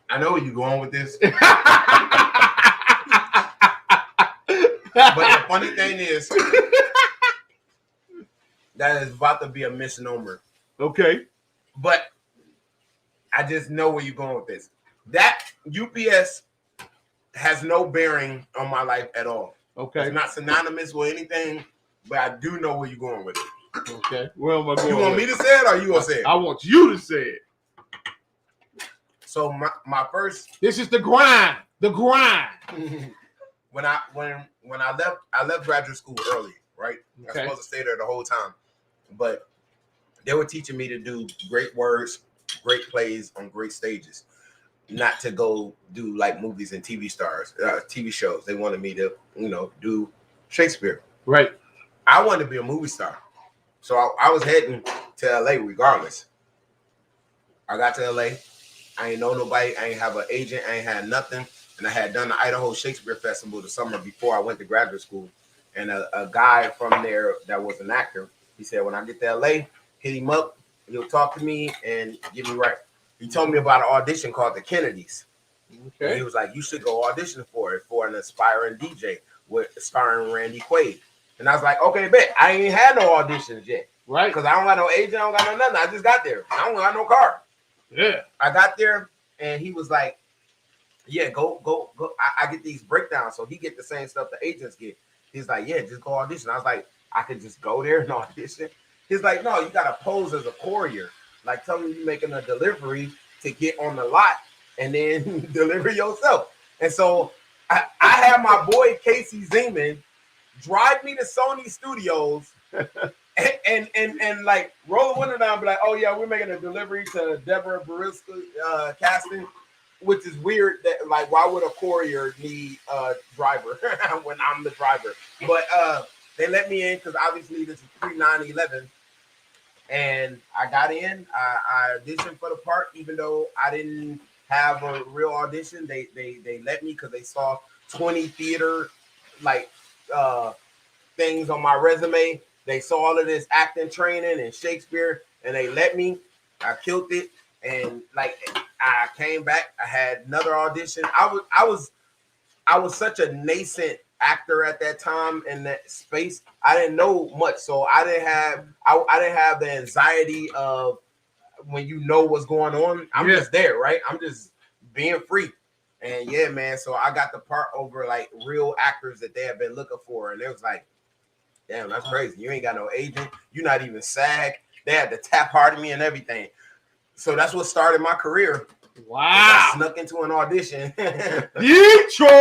I know where you're going with this. But the funny thing is, that is about to be a misnomer. Okay. But I just know where you're going with this. That UPS has no bearing on my life at all. Okay. It's not synonymous with anything, but I do know where you're going with it. Okay. Where am I going? You want me to say it or you want to say it? I want you to say it. So my first. This is the grind. The grind. When I left graduate school early, right? I was supposed to stay there the whole time, but they were teaching me to do great words, great plays on great stages, not to go do like movies and TV shows. They wanted me to, do Shakespeare. Right. I wanted to be a movie star, so I was heading to LA regardless. I got to LA. I ain't know nobody. I ain't have an agent. I ain't had nothing. And I had done the Idaho Shakespeare Festival the summer before I went to graduate school. And a guy from there that was an actor, he said, when I get to LA, hit him up. He'll talk to me and get me right. He told me about an audition called the Kennedys. Okay. And he was like, you should go audition for it for an aspiring DJ with starring Randy Quaid. And I was like, okay, bet. I ain't had no auditions yet. Right. Because I don't got no agent. I don't got no nothing. I just got there. I don't got no car. Yeah. I got there and he was like, Yeah, go. I get these breakdowns, so he get the same stuff the agents get. He's like, yeah, just go audition. I was like, I could just go there and audition. He's like, no, you gotta pose as a courier. Like, tell me you're making a delivery to get on the lot and then deliver yourself. And so I had my boy Casey Zeman drive me to Sony Studios and like roll the window down and be like, oh yeah, we're making a delivery to Deborah Barilska casting, which is weird that like why would a courier need a driver when I'm the driver? But they let me in because obviously this is pre-9/11. And I got in. I auditioned for the part, even though I didn't have a real audition. They let me because they saw 20 theater like things on my resume. They saw all of this acting training and Shakespeare, and they let me. I killed it, and like I came back. I had another audition. I was such a nascent actor at that time in that space. I didn't know much, so I didn't have the anxiety of when you know what's going on. I'm just there, right? I'm just being free. And yeah, man, so I got the part over like real actors that they have been looking for, and it was like, damn, that's crazy. You ain't got no agent. You're not even SAG. They had to tap hard at me and everything. So that's what started my career. Wow. I snuck into an audition. Detroit.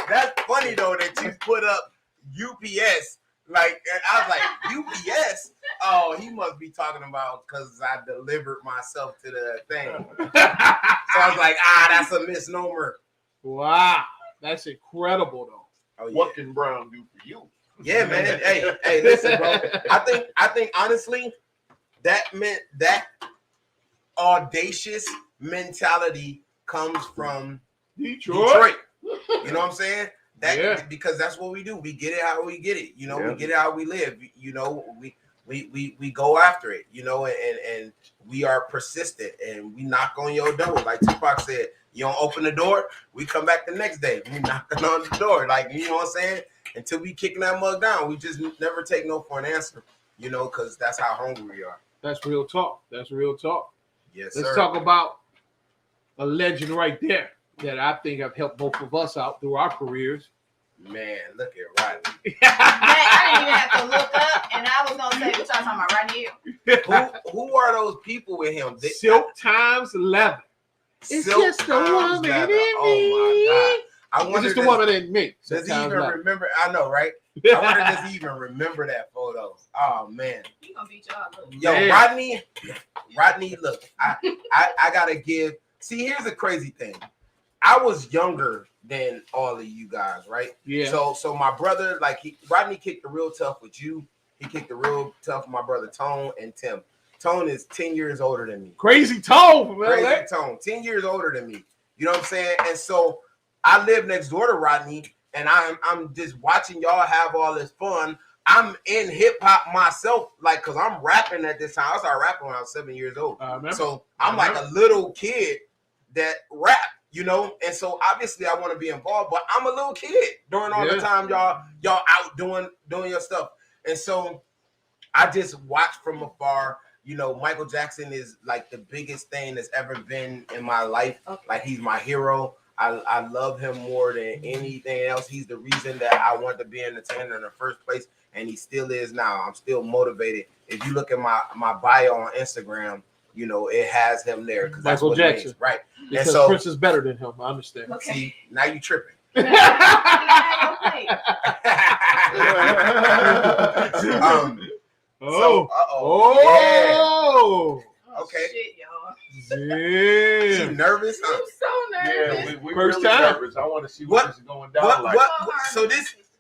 That's funny though that you put up UPS. Like, and I was like, UPS? Oh, he must be talking about because I delivered myself to the thing. So I was like, that's a misnomer. Wow. That's incredible though. Oh, yeah. What can Brown do for you? Yeah, man. Hey, listen, bro. I think honestly, that meant that audacious mentality comes from Detroit. You know what I'm saying? Because that's what we do. We get it how we get it. You know, we get it how we live. You know, we go after it. You know, and we are persistent and we knock on your door. Like Tupac said, you don't open the door, we come back the next day. We knocking on the door. Like, you know what I'm saying? Until we kicking that mug down, we just never take no for an answer. You know, because that's how hungry we are. That's real talk. That's real talk. Yes, Let's sir. talk about a legend right there that I think have helped both of us out through our careers. Man, look at Rodney. Man, I didn't even have to look up, and I was gonna say what y'all talking about right here. Who are those people with him? Silk Times Leather. It's Silk just a woman in me. Oh my God. I wonder it's just a woman in me. Does he even remember? I know, right? I wonder does he even remember that photo? Oh man. He gonna beat y'all up. Yo, man. Rodney, look, I gotta give. See, here's the crazy thing. I was younger than all of you guys, right? Yeah. So my brother, like Rodney kicked the real tough with you. He kicked the real tough with my brother Tone and Tim. Tone is 10 years older than me. Crazy Tone, man. Crazy Tone, 10 years older than me. You know what I'm saying? And so I live next door to Rodney, and I'm just watching y'all have all this fun. I'm in hip hop myself, like, cause I'm rapping at this time. I started rapping when I was 7 years old. So I'm like a little kid that rap, you know. And so obviously I want to be involved, but I'm a little kid during all the time y'all out doing your stuff. And so I just watch from afar. You know, Michael Jackson is like the biggest thing that's ever been in my life. Okay. Like, he's my hero. I love him more than anything else. He's the reason that I wanted to be an entertainer in the first place, and he still is now. I'm still motivated. If you look at my bio on Instagram, you know, it has him there. Michael Jackson. Right. Because and so, Prince is better than him. I understand. Okay. See, now you tripping. Okay. Shit, y'all. Yeah. She nervous? I'm so nervous. Yeah, we First really time. nervous. I want to see what is going down.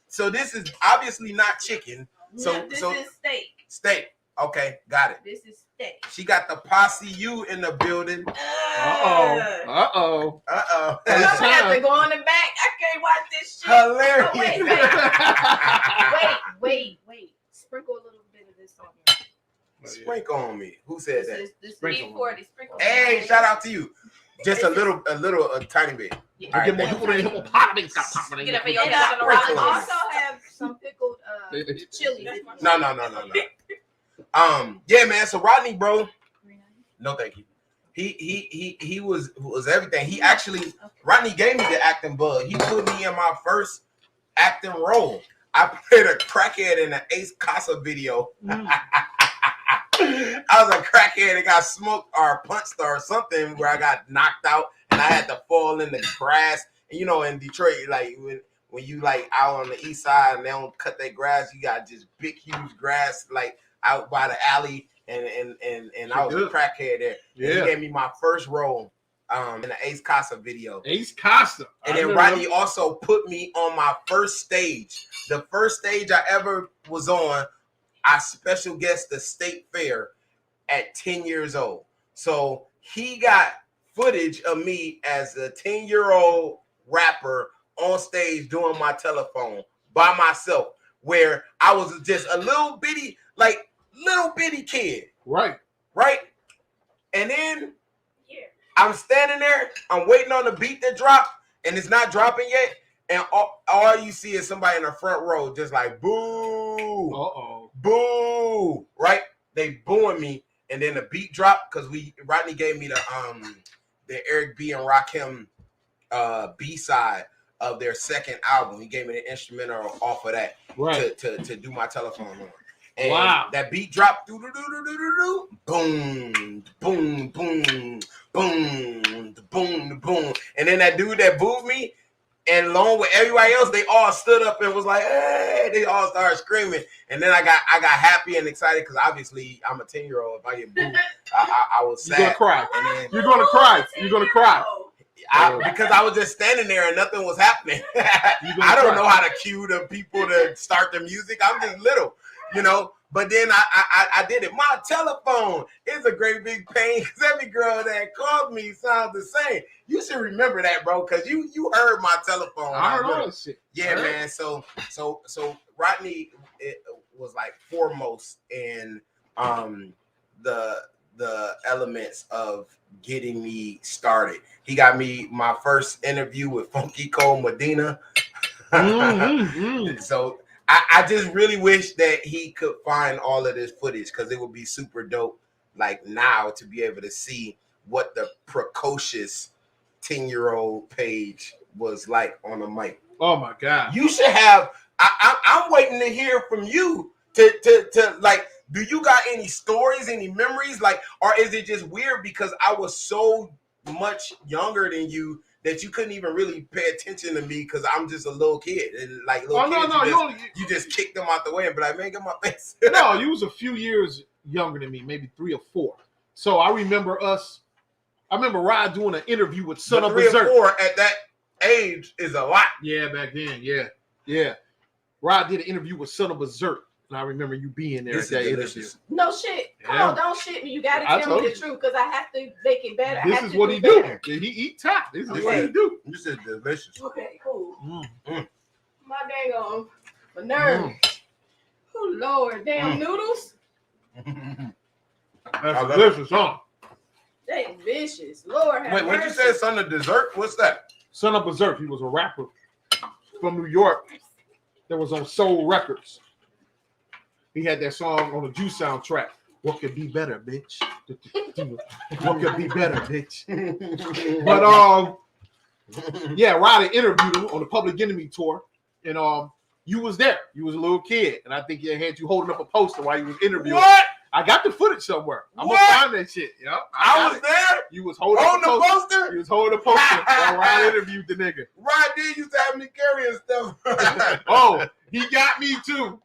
So this is obviously not chicken. So this is steak. Steak. Okay, got it. This is steak. She got the posse you in the building. Uh-oh. I'm gonna have to go in the back. I can't watch this shit. Hilarious. Oh, wait. Sprinkle a little bit of this on here. Sprinkle on me. Who said that? This E40. Sprinkle. Hey, shout out to you. Just a tiny bit. Yeah. All right, Get up in your house. I also have some pickled chili. No. Yeah, man. So Rodney, bro. No, thank you. he was everything. He actually, Rodney gave me the acting bug. He put me in my first acting role. I played a crackhead in an Ace Casa video. I was a crackhead that got smoked or punched or something where I got knocked out and I had to fall in the grass. And you know, in Detroit, like when you like out on the east side and they don't cut their grass, you got just big, huge grass like out by the alley. And I was a crackhead there. Yeah. And he gave me my first role in the Ace Casa video. Ace Casa. And then Rodney also put me on my first stage. The first stage I ever was on, I special guest the state fair at 10 years old. So he got footage of me as a 10-year-old rapper on stage doing my telephone by myself, where I was just a little bitty kid. Right. And then I'm standing there, I'm waiting on the beat to drop, and it's not dropping yet. And all you see is somebody in the front row just like, boo. Boo. Right? They booing me. And then the beat dropped because Rodney gave me the Eric B. and Rakim B-side of their second album. He gave me the instrumental off of that to do my telephone on. And that beat dropped, boom, boom, boom, boom, boom, boom. And then that dude that booed me, and along with everybody else, they all stood up and was like, hey, they all started screaming. And then I got happy and excited because obviously I'm a 10-year-old. If I get booed, I was sad. You're gonna cry. You're gonna cry. Because I was just standing there and nothing was happening. I don't know how to cue the people to start the music. I'm just little, you know. But then I did it. My telephone is a great big pain because every girl that called me sounds the same. You should remember that, bro, because you heard my telephone. I heard all this shit. Yeah, man. So Rodney was like foremost in the elements of getting me started. He got me my first interview with Funky Cole Medina. So I just really wish that he could find all of this footage because it would be super dope, like now, to be able to see what the precocious 10-year-old Paige was like on the mic. Oh my God! You should have. I'm waiting to hear from you to like. Do you got any stories, any memories, like, or is it just weird because I was so much younger than you that you couldn't even really pay attention to me because I'm just a little kid and like you just kicked them out the way and be like, man, get my face. No, you was a few years younger than me, maybe 3 or 4. So I remember Rod doing an interview with Son of Berserk. 3 or 4 at that age is a lot. Yeah, back then, yeah. Rod did an interview with Son of Berserk. And I remember you being there at that interview. No shit. Come on, don't shit me. You got to tell me the truth because I have to make it better. This is what he do. He eat top. This is what he do. This is delicious. Okay, cool. My dang on my nerve. Oh Lord, damn noodles. That's delicious, huh? They vicious. Lord have mercy. Wait, when you said Son of Dessert, what's that? Son of Berserk. He was a rapper from New York that was on Soul Records. He had that song on the Juice soundtrack. What could be better, bitch? What could be better, bitch? But yeah, Roddy interviewed him on the Public Enemy tour, and you was there. You was a little kid, and I think they had you holding up a poster while you was interviewing. What? I got the footage somewhere. I'm gonna find that shit. Yep, I was there. You was holding the poster. You was holding the poster while Rod interviewed the nigga. Rod did used to have me carrying stuff. Oh, he got me too.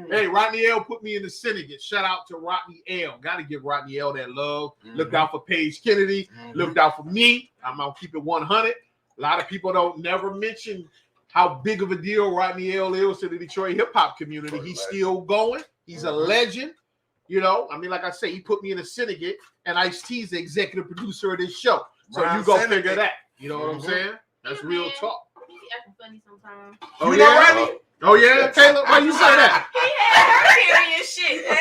Hey, Rodney L put me in the syndicate. Shout out to Rodney L. Got to give Rodney L that love. Looked out for Paige Kennedy. Looked out for me. I'm going to keep it 100. A lot of people don't never mention how big of a deal Rodney L is to the Detroit hip-hop community. He's still going. He's a legend. You know, I mean, like I say, he put me in a syndicate, and Itiszzz the executive producer of this show. So you go figure that. You know what I'm saying? That's real talk. He acting funny sometimes. Oh, yeah? Rodney? Oh, yeah? Taylor, why you say that? He had her carrying shit, man.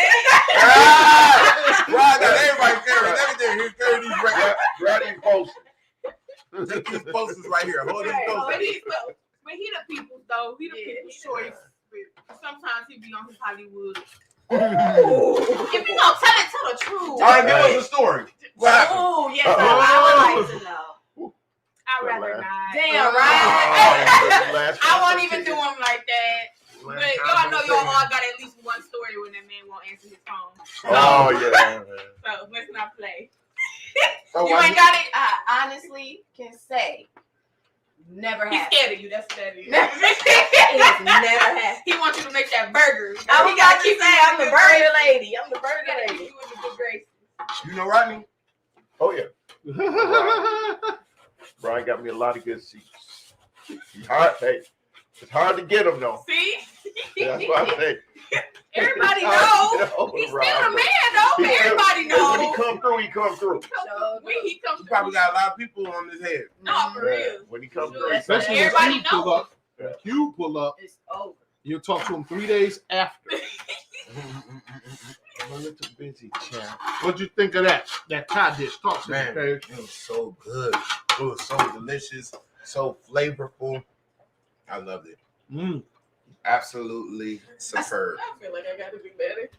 Rod got everybody carrying everything. He's carrying these Rodney posters. Take these posters right here. Hold these posters. But he the people's, though. He the people's choice. Sometimes he be on his Hollywood. If you gonna tell it, tell the truth. All right, give us a story. What happened? Oh, yes, Uh-oh. I would like to know. I'd rather not. Damn, Oh, right? I won't even do them like that. But y'all know y'all all got at least one story when that man won't answer his phone. Oh yeah. So let's not play. So You why ain't got it? I honestly can say, never He's happened. scared of you. That's what that is. It has never happened. He wants you to make that burger. I was about to say, I'm the burger lady. I'm the burger Keep lady. you in the good grace. You know Rodney? Oh yeah. Brian got me a lot of good seats. It's hard to get them though. See? That's what I say. Everybody It's hard to knows. get over He's Brian, still a though. man, though. He will. Everybody knows. When he come through, he come through. When he comes You probably got a lot of people on his head. No, for Yeah. real. When he come through, he come Especially through. Everybody when you pull knows. up. When you pull up, It's over. you'll talk to him 3 days after. I'm a little busy, champ. What'd you think of that? That Thai dish? Talk to Man, me, it was so good. It was so delicious, so flavorful. I loved it. Mm. Absolutely superb. I feel like I gotta be better.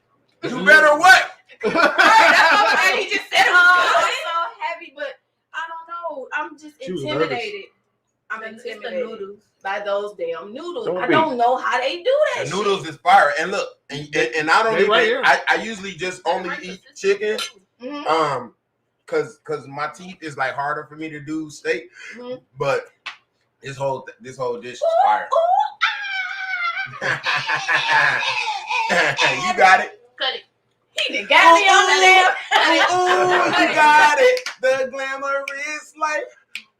You better what? That's what I'm saying. He just said it was I'm good. so happy, but I don't know. I'm just She was intimidated. I'm It's the intimidated noodles. by those damn noodles. Don't I be. don't know how they do that. The noodles is fire. And look, and I don't They right even. here. I usually just only eat chicken. Mhm. Cause my teeth is like harder for me to do steak. Mhm. But this whole dish is fire. You got it. Cut it. He done got me on the lip. Ooh, you got it. The glamorous life.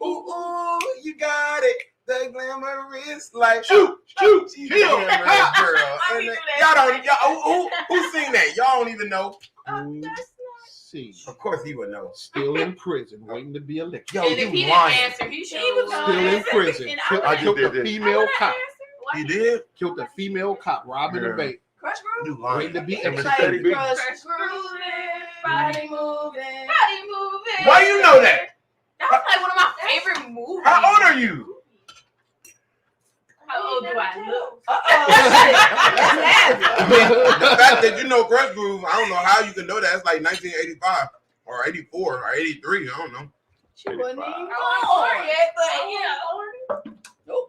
Ooh, you got it. The glamorous life. Shoot, She's a kill, glamorous ha. girl. Why And we do y'all that? don't. Who sing that? Y'all don't even know. See, Of course he would know. still in prison, waiting to be elected. Yo, And if he you didn't lying. answer, he should. He was Still gonna in answer. prison. And Killed, I I killed did the this. female cop. He did? Killed the female cop, robbing Yeah. a bank. Crush You groove. lying. Waiting to be It's executed. like Steady beat. crush Crush grooving, body moving. Body moving. Why you know that? That's like one of my favorite movies. How old are you? How old do I look? I mean, the fact that you know Crush Groove, I don't know how you can know that. It's like 1985 or 84 or 83. I don't know. She wasn't even I wasn't born. born yet, but yeah.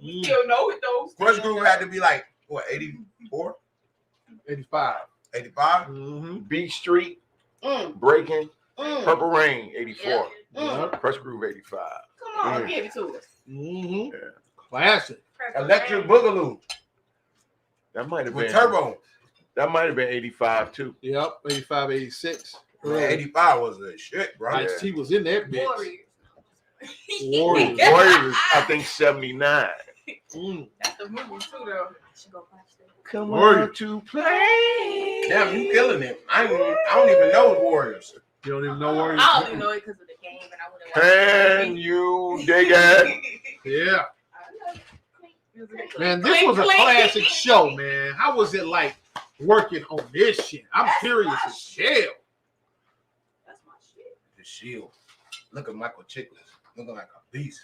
Mm, Still know it though. Crush Groove had to be like, what, 84? 85. 85? Mm-hmm. Beach Street, Mm, Breaking, mm. Purple Rain, 84. Mm. Crush Groove, 85. Come on, give it to us. Mm-hmm. Yeah. Classic. Electric Boogaloo That might have with been Turbo. That might have been 85 too. Yep, 85, 86. Man, 85 was the shit, bro. Ice T was in that bitch. Warriors. Warriors. Warriors, I think 79. Mm. That's the movie too, though. Come Warriors. on to play. Damn, you killing it. I don't even know Warriors. You don't even know Warriors? I only know it because of the game, and I wouldn't Can you dig it? Yeah. Man, this was a classic show, man. How was it like working on this shit? I'm That's curious my as shit. hell. That's my shit. The Shield. Look at Michael Chiklis. Looking like a beast.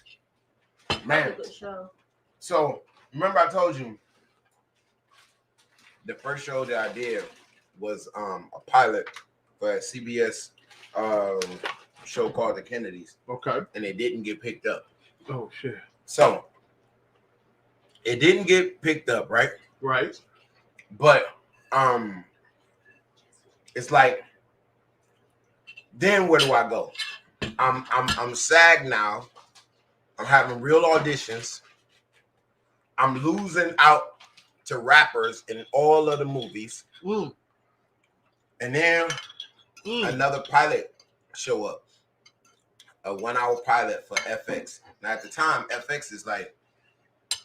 That's Man, a good show. so remember I told you the first show that I did was a pilot for a CBS show called The Kennedys, Okay. and it didn't get picked up. Oh shit. So it didn't get picked up, right? Right. But it's like, then where do I go? I'm SAG now. I'm having real auditions. I'm losing out to rappers in all of the movies. Mm. And then Mm. another pilot show up. A 1 hour pilot for FX. Now at the time, FX is like,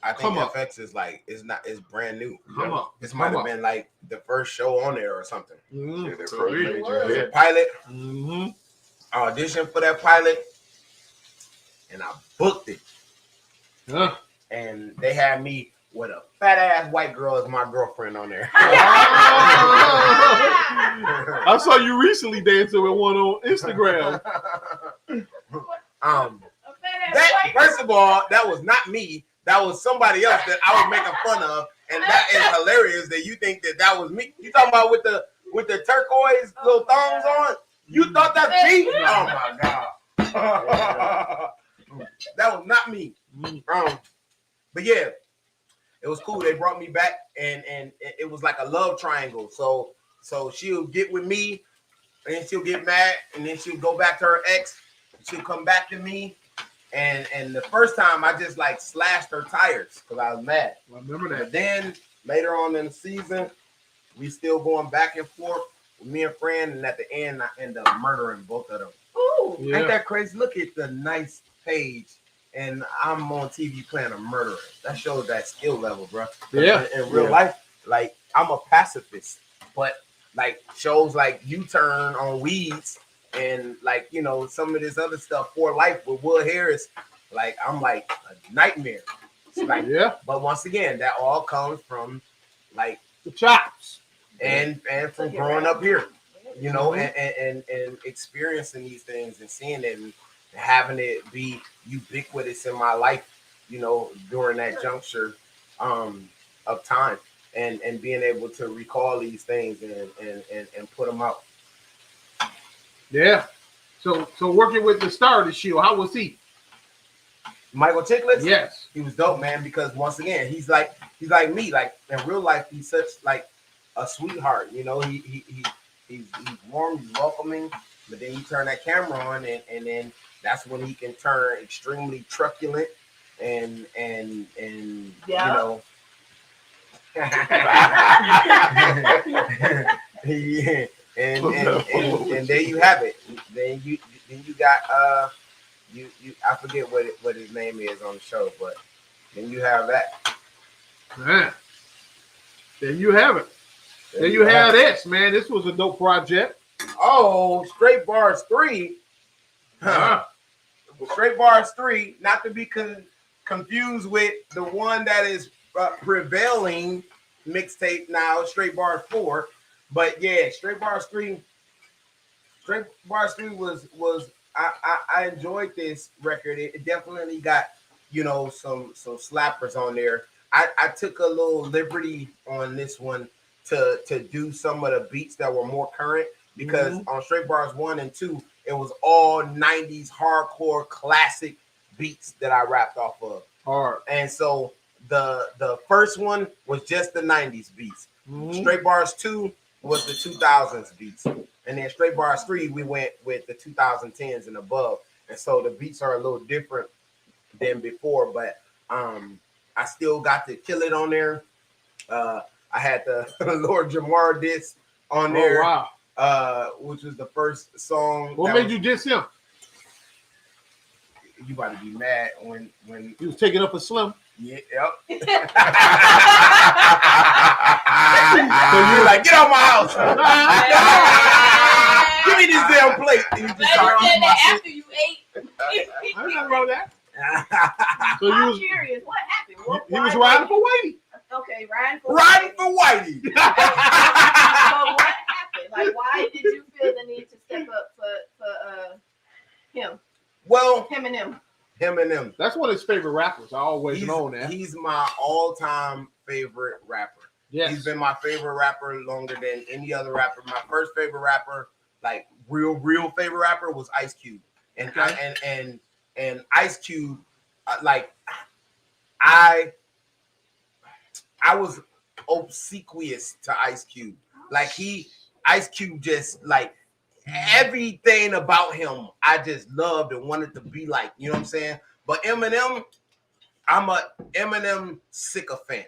I think Come on. FX is like, it's brand new. Come on. This might Come have on. been like the first show on there or something. Mm. Yeah, their So first it- major It was a hit. pilot. Mm-hmm. I auditioned for that pilot, and I booked it. Yeah. And they had me with a fat ass white girl as my girlfriend on there. I saw you recently dancing with one on Instagram. That first of all, that was not me. That was somebody else that I was making fun of, and that is hilarious that you think that was me. You talking about with the with the turquoise little thongs on. You thought that's me? Oh my god. That was not me. But yeah, it was cool. They brought me back, and it was like a love triangle. So she'll get with me, and then she'll get mad, and then she'll go back to her ex. She'll come back to me, and the first time I just like slashed her tires because I was mad. I remember that. But then later on in the season, we still going back and forth with me and friend, and at the end I end up murdering both of them. Ooh. Yeah. Ain't that crazy? Look at the nice page, and I'm on TV playing a murderer. That shows that skill level, bro. Yeah. In real life, like I'm a pacifist, but like shows like U-Turn on Weeds and like some of this other stuff for life with Will Harris, like I'm like a nightmare. It's like, but once again, that all comes from like the chops and from growing up here, and experiencing these things and seeing it and having it be ubiquitous in my life, during that juncture of time, and being able to recall these things and put them out. Yeah. So working with the star of the show, how was he? Michael Chiklis? Yes. He was dope, man, because once again, he's like me. Like in real life, he's such like a sweetheart. He's warm, he's welcoming, but then you turn that camera on and then that's when he can turn extremely truculent and yeah. And there you have it. Then you got I forget what his name is on the show, but then you have that. Man. There you have it. There you have this, man. This was a dope project. Oh, Straight Bars 3. Straight Bars 3, not to be confused with the one that is prevailing mixtape now, Straight Bars 4. But yeah, Straight Bars 3. Straight Bars 3 was I enjoyed this record. It definitely got some slappers on there. I took a little liberty on this one to do some of the beats that were more current because on Straight Bars 1 and 2 it was all 90s hardcore classic beats that I rapped off of. Hard. And so the first one was just the 90s beats. Straight Bars 2 was the 2000s beats. And then Straight Bars 3, we went with the 2010s and above. And so the beats are a little different than before, but I still got to kill it on there. I had the Lord Jamar diss on there, which was the first song. What made you diss him? You about to be mad when he was taking up a Slim. Yeah, yep. So you were like, get out my house. Give me this damn plate. And you just after you ate. I don't know that. So I'm curious, what happened? He was riding for Whitey. Okay, riding for Whitey. So what happened? Like, why did you feel the need to step up for him? Well, him and him. That's one of his favorite rappers. I always know that. He's my all-time favorite rapper. Yes. He's been my favorite rapper longer than any other rapper. My first favorite rapper, like real favorite rapper, was Ice Cube. And and Ice Cube, like I was obsequious to Ice Cube. Like Ice Cube just like everything about him, I just loved and wanted to be like, you know what I'm saying? But Eminem, I'm a Eminem sycophant,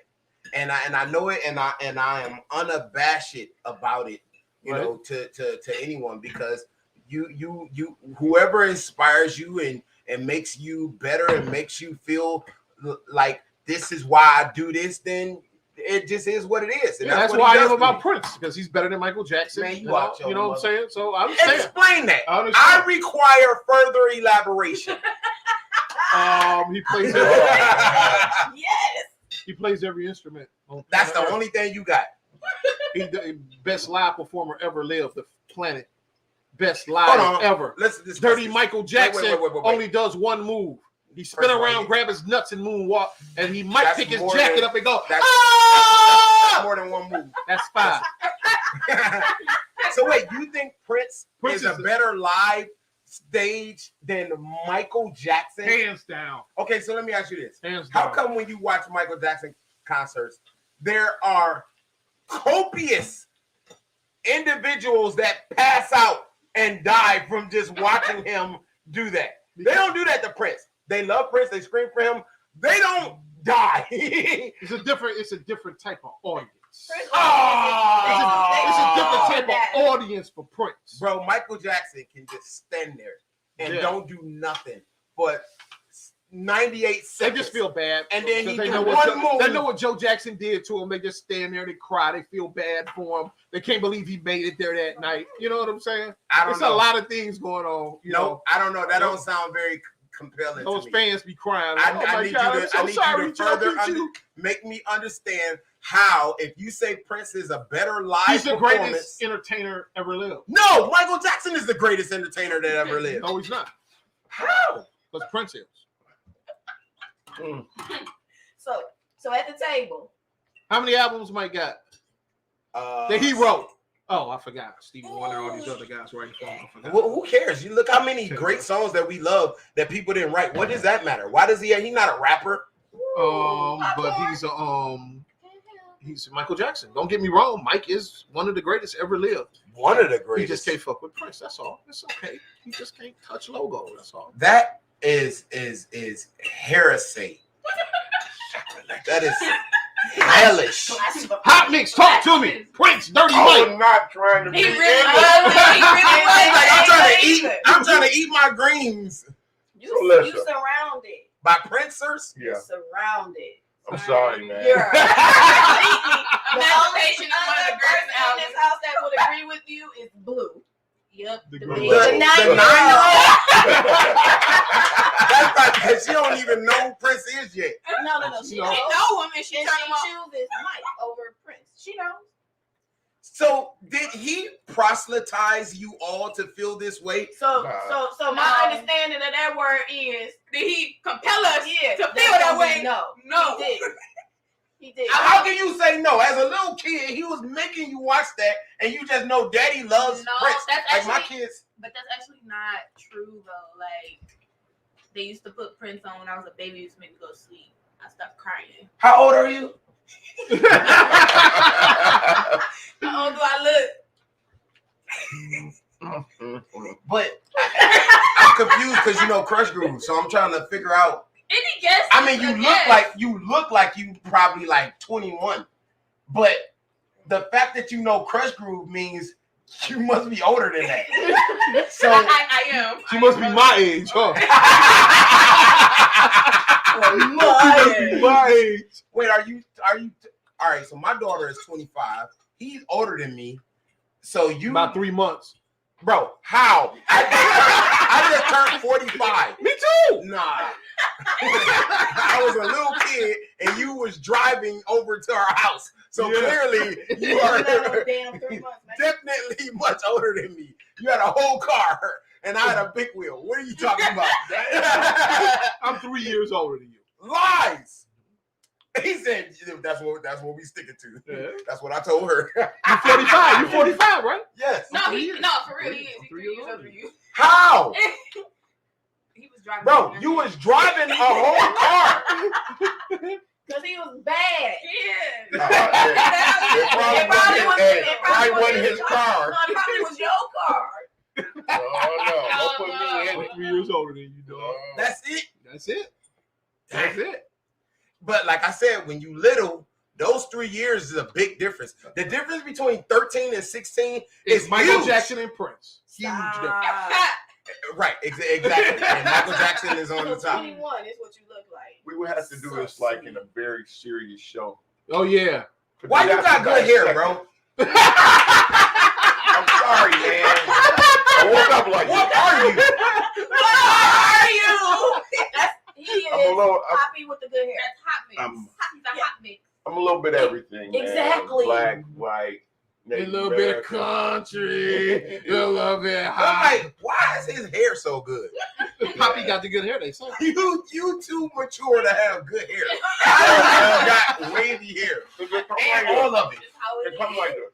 and I know it, and I am unabashed about it, to anyone, because you whoever inspires you and makes you better and makes you feel like this is why I do this, then it just is what it is. And that's why I am about Prince, because he's better than Michael Jackson. Man, you know what I'm saying? So I understand. Explain that. I require further elaboration. He plays yes. He plays every instrument. That's the only thing you got. He's the best live performer ever lived the planet. Best live ever. Dirty Michael Jackson wait. only does one move. He spin around, grab his nuts, and moonwalk, and he might pick his jacket up and go, that's more than one move. That's 5. So wait, you think Prince Prince is a better live stage than Michael Jackson? Hands down. Okay, so let me ask you this. Hands How down. come when you watch Michael Jackson concerts, there are copious individuals that pass out and die from just watching him do that? They don't do that to Prince. They love Prince. They scream for him. They don't die. It's a different type of audience. Prince It's a different type of audience for Prince. Bro, Michael Jackson can just stand there and Yeah. don't do nothing but 98 They seconds. just feel bad. And then he they do know one move. They know what Joe Jackson did to him. They just stand there, they cry, they feel bad for him. They can't believe he made it there that night. You know what I'm saying? I don't There's know. a lot of things going on. You know, I don't know. That No. don't sound very compelling those to me. fans be crying. I oh need my you God, to- I'm so I need you sorry, to Joe, further did you? Make me understand how, if you say Prince is a better live He's the performance. greatest entertainer ever lived. No, Michael Jackson is the greatest entertainer that ever lived. No, he's not. How? Because Prince is. So at the table, How many albums Mike got that he wrote? Oh, I forgot. Stevie Wonder, all these other guys writing for him. I forgot. Well, who cares? You look how many great songs that we love that people didn't write. What does that matter? Why does he's not a rapper? But he's Michael Jackson. Don't get me wrong. Mike is one of the greatest ever lived. One of the He greatest. just can't fuck with Prince. That's all. It's okay. He just can't touch logo. That's all. That is heresy. That is hellish. Hot mix, talk to me. Prince, Dirty I Mike. was not trying to be He really ignorant. was. He really was. Like, I'm trying to eat my greens you So listen. surrounded. by Princers. Yeah, Surrounded. I'm sorry, man. You're Emancipation is one of the greatest in albums. this house that would agree with you is Blue. Yep. The The girl. big- The the 9-year-old. 9-year-old. That's right, because she don't even know who Prince is yet. No. She No. knows. know him and she And turned him on. she chooses Mike over Prince. She knows. So did he proselytize you all to feel this way? So So my understanding of that word is, did he compel us to feel that's that gonna way? be No. No. He did. How can you say no? As a little kid, he was making you watch that, and you just know Daddy loves No, Prince. that's Like my actually- kids. But that's actually not true though. Like they used to put Prince on when I was a baby. It used to make me go to sleep. I stopped crying. How old are you? How old do I look? But I'm confused because you know Crush Groove, so I'm trying to figure out. Any guess? I mean, you look like you probably like 21, but the fact that you know Crush Groove means you must be older than that. So I am. She must be my age, huh? My age. wait, are you? All right, so my daughter is 25. He's older than me. So you, About 3 months. bro? How? I just turned 45. Me too. Nah. I was a little kid and you was driving over to our house. So Yeah. clearly you You are got no damn 3 months, man. definitely much older than me. You had a whole car and I had a big wheel. What are you talking about? I'm 3 years older than you. Lies. He said that's what we sticking to. Yeah. That's what I told her. You're 45. You're 45, right? Yes. No, I'm 3 he years. no for real. He is. I'm He's 3 3 years years older older than you. How? He was driving. Bro, you was driving a whole car. Because he was bad. Yeah. It probably wasn't his car. No, it probably was your car. Oh no! Don't put me in I'm it. 3 years older than you, dog. That's it. That's it. That's it. But like I said, when you little, those 3 years is a big difference. The difference between 13 and 16 It's is Michael huge. Jackson and Prince. Huge Stop. difference. Right, exactly. And Michael Jackson is on the So top. 21 is what you look like. We would have to do this like in a very serious show. Oh yeah. Why you got good hair, bro? I'm sorry, man. I woke up like What this. are you? What are you? He is I'm a little. Poppy with the good hair. That's hot mix. I'm- He's a hot mix. I'm a little bit of everything. Man. Exactly. Black, white, A Native little bit of American. country. A little bit I'm hot. like, why is his hair so good? Poppy got the good hair, they say. You too mature to have good hair. I got wavy hair. It come And like all that. of it. That's how It come like that.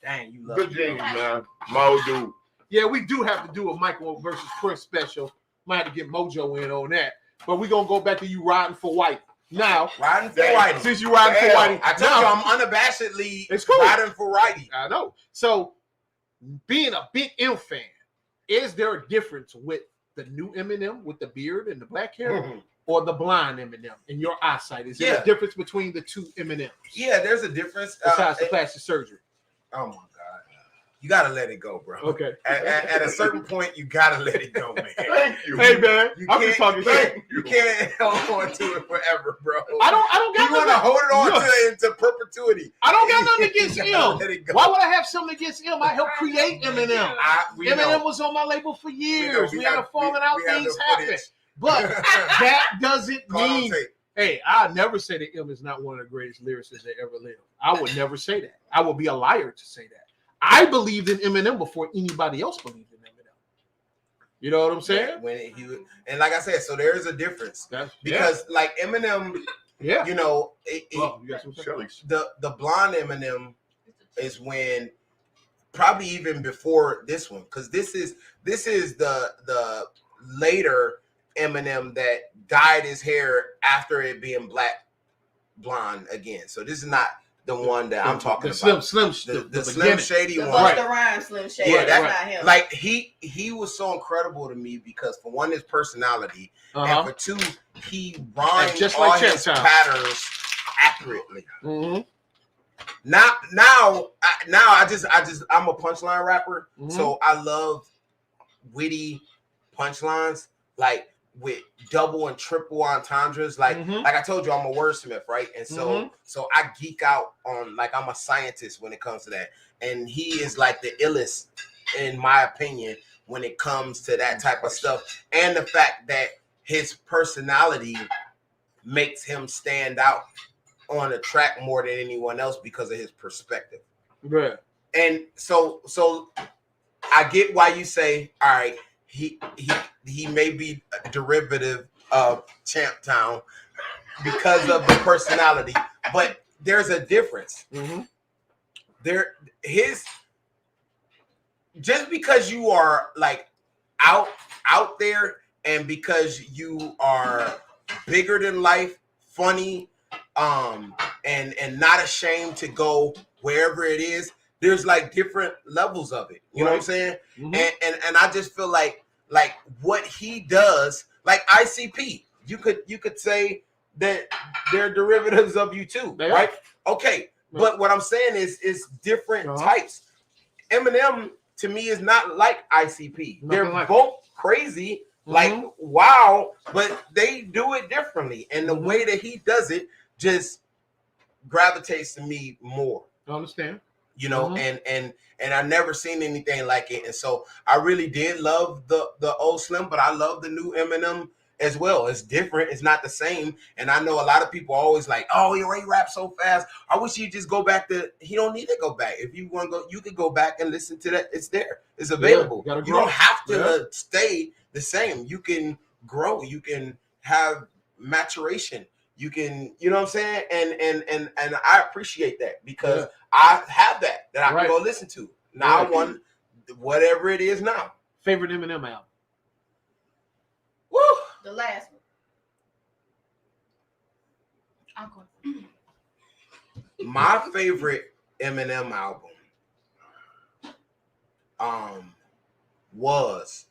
Dang, you love Good it. James, man. Mo dude. Yeah, we do have to do a Michael versus Prince special. Might have to get Mojo in on that. But we're gonna go back to you riding for Whitey. Now, Riding for Damn. Whitey. since you riding for Damn, Whitey, I told now, you I'm unabashedly It's cool. riding for Whitey. I know. So, being a big M fan, is there a difference with the new Eminem with the beard and the black hair, Mhm. or the blind Eminem in your eyesight? Is there Yeah. a difference between the two Eminems Yeah, there's a difference. besides the plastic surgery? Oh my God. You gotta let it go, bro. Okay. At a certain point, you gotta let it go, man. Thank you. Hey man, You I'm just talking shit. You can't hold on to it forever, bro. I don't got You want to nothing. hold it on Look, to it into perpetuity. I don't got nothing against You gotta him. let it go. Why would I have something against him? I helped create Eminem. We Eminem know. was on my label for We know. years. We had a have- falling out, we have things the happen. footage. But that doesn't Caught on mean, tape. hey, I never say that M is not one of the greatest lyricists that ever lived. I would never say that. I would be a liar to say that. I believed in Eminem before anybody else believed in Eminem. You know what I'm saying? And like I said, so there is a difference because like Eminem, yeah. you know, Well, you got some Shelly's. the blonde Eminem is when probably even before this one, because this is the later Eminem that dyed his hair after it being black blonde again. So this is not the one that I'm talking the about. Slim The Slim Shady The one. Busta Rhymes Slim Shady. Yeah, That's that- not him. Like he was so incredible to me because for one, his personality, and for two, he rhymed just all like his Champ Town. patterns accurately. Mm-hmm. Now, I'm a punchline rapper, Mhm. so I love witty punchlines, like with double and triple entendres. Like I told you, I'm a wordsmith, right? And so I geek out on, like, I'm a scientist when it comes to that. And he is like the illest, in my opinion, when it comes to that type of stuff. And the fact that his personality makes him stand out on the track more than anyone else because of his perspective. Right. And so I get why you say, all right, he may be a derivative of Champ Town because of the personality, but there's a difference. Just because you are like out there and because you are bigger than life, funny, and not ashamed to go wherever it is, there's like different levels of it. You know what I'm saying? And I just feel like what he does, like ICP, you could say that they're derivatives of you too, right? Okay, but what I'm saying is different types. Eminem to me is not like ICP. They're both crazy, like wow, but they do it differently, and the way that he does it just gravitates to me more. I understand. You know, and I never seen anything like it, and so I really did love the old Slim, but I love the new Eminem as well. It's different, it's not the same, and I know a lot of people always like, oh, he raps so fast. I wish he'd just go back to. He don't need to go back. If you want to go, you could go back and listen to that. It's there. It's available. You You don't have to stay the same. You can grow. You can have maturation. You can, you know what I'm saying? And I appreciate that because I have that I can go listen to. Now I want whatever it is now. Favorite Eminem album? Woo! The last one. My favorite Eminem album was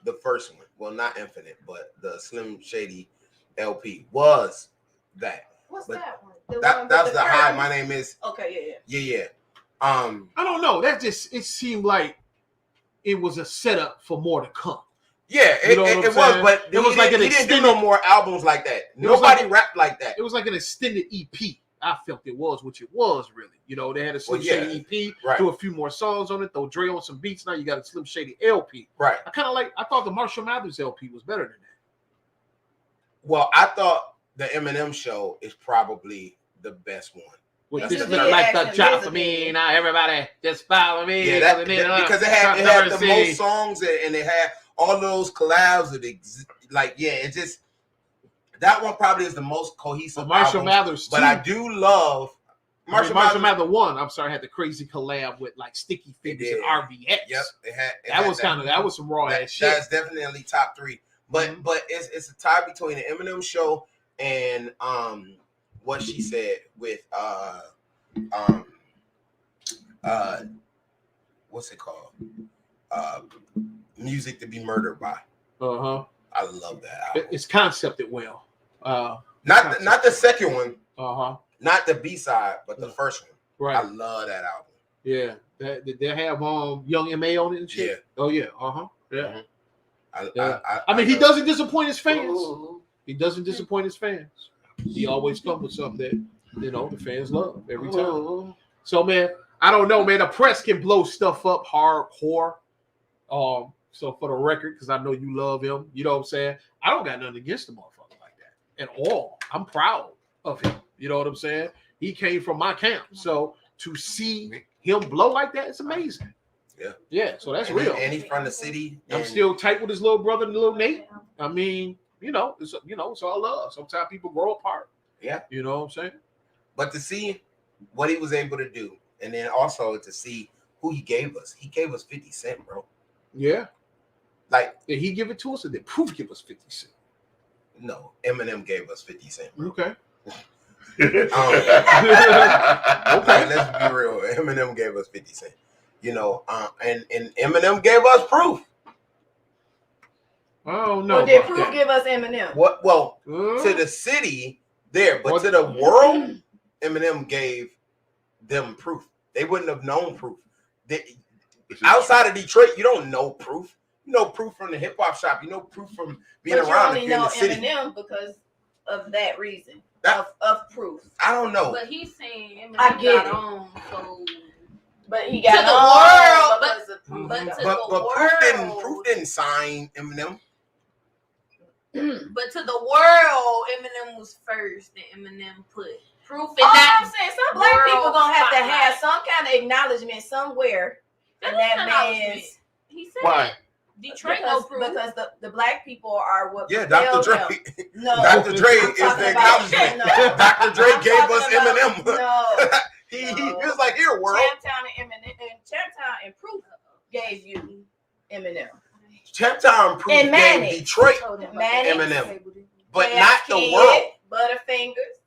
the first one. Well, not Infinite, but the Slim Shady LP was that. What's But that one? The one That's with the Hi, my name is. Okay, Yeah. I don't know. That just, it seemed like it was a setup for more to come. Yeah, You know what I'm it was, saying? but It was like an he didn't do extended- no more albums like that. was Nobody like- rapped like that. It was like an extended EP. I felt it was, which it was really. You know, they had a Slim Well, yeah. Shady EP, Right. do a few more songs on it, throw Dre on some beats. Now you got a Slim Shady LP. Right. I thought the Marshall Mathers LP was better than that. Well, I thought the Eminem Show is probably the best one. With That's this the look thing. like the Ask him job his for me. opinion. Now everybody just follow me. Yeah, because it had the most songs and it had all those collabs. It just that one probably is the most cohesive. Marshall album. Mathers too. But I do love Marshall Mathers 1. I'm sorry, had the crazy collab with like Sticky Fingers and RBX. Yep, that was some raw ass shit. That's definitely top 3. But it's a tie between the Eminem show and what she said with what's it called? Music to be Murdered By. I love that album. It's concepted well. Not the second one. Not the B-side, but the first one. Right. I love that album. Yeah. Did they have Young M.A. on it and shit? Yeah. Oh yeah. Yeah. I mean, he doesn't disappoint his fans. He doesn't disappoint his fans. He always comes with something that the fans love every time. So man, I don't know, man. The press can blow stuff up hardcore. So for the record, because I know you love him, you know what I'm saying? I don't got nothing against the motherfucker like that at all. I'm proud of him. You know what I'm saying? He came from my camp. So to see him blow like that, it's amazing. Yeah. So that's real. And he's from the city. I'm still tight with his little brother, little Nate. I mean, it's all love. Sometimes people grow apart. Yeah. You know what I'm saying? But to see what he was able to do, and then also to see who he gave us. He gave us 50 Cent, bro. Yeah. Like, did he give it to us or did Proof give us 50 Cent? No, Eminem gave us 50 Cent, bro. Okay. Okay, let's be real. Eminem gave us 50 Cent. And Eminem gave us Proof. Oh no. Well, did Proof give us Eminem? What? Well, to the city there, but to the world, Eminem gave them Proof. They wouldn't have known Proof. Outside of Detroit, you don't know Proof. You know Proof from the hip hop shop. You know Proof from being around in the city. You only know Eminem because of that reason of Proof. I don't know. But he's saying Eminem got on, so. But he got to the world, but Proof didn't sign Eminem. But to the world, Eminem was first, and Eminem put Proof in that. I'm saying some black people gonna have to have some kind of acknowledgement somewhere. And that man's. He said why? Detroit no Proof because the black people are what. Yeah, Dr. Dre. No, Dr. Dre is the acknowledgement. No. Dr. Dre gave us Eminem. No. He was like, here, world. Champtown and Proof gave you Eminem. Champtown Proof and gave Detroit Eminem, but not the world. Butterfingers.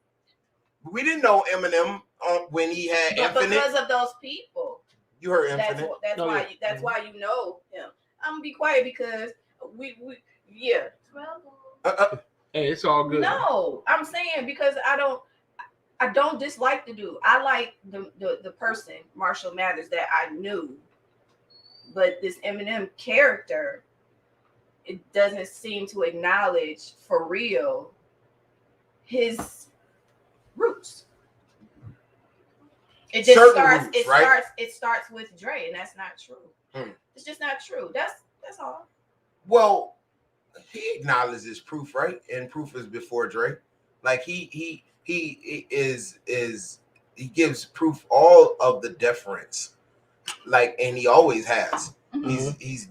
We didn't know Eminem when he had Infinite. Because of those people. You heard Infinite. That's why you know him. I'm gonna be quiet because we yeah. Hey, it's all good. No, I'm saying because I don't dislike the dude. I like the person, Marshall Mathers, that I knew. But this Eminem character, it doesn't seem to acknowledge for real his roots. It just starts with Dre, and that's not true. It's just not true. That's all. Well, he acknowledges Proof, right? And Proof is before Dre. Like he gives Proof all of the deference, like, and he always has. Mm-hmm. He's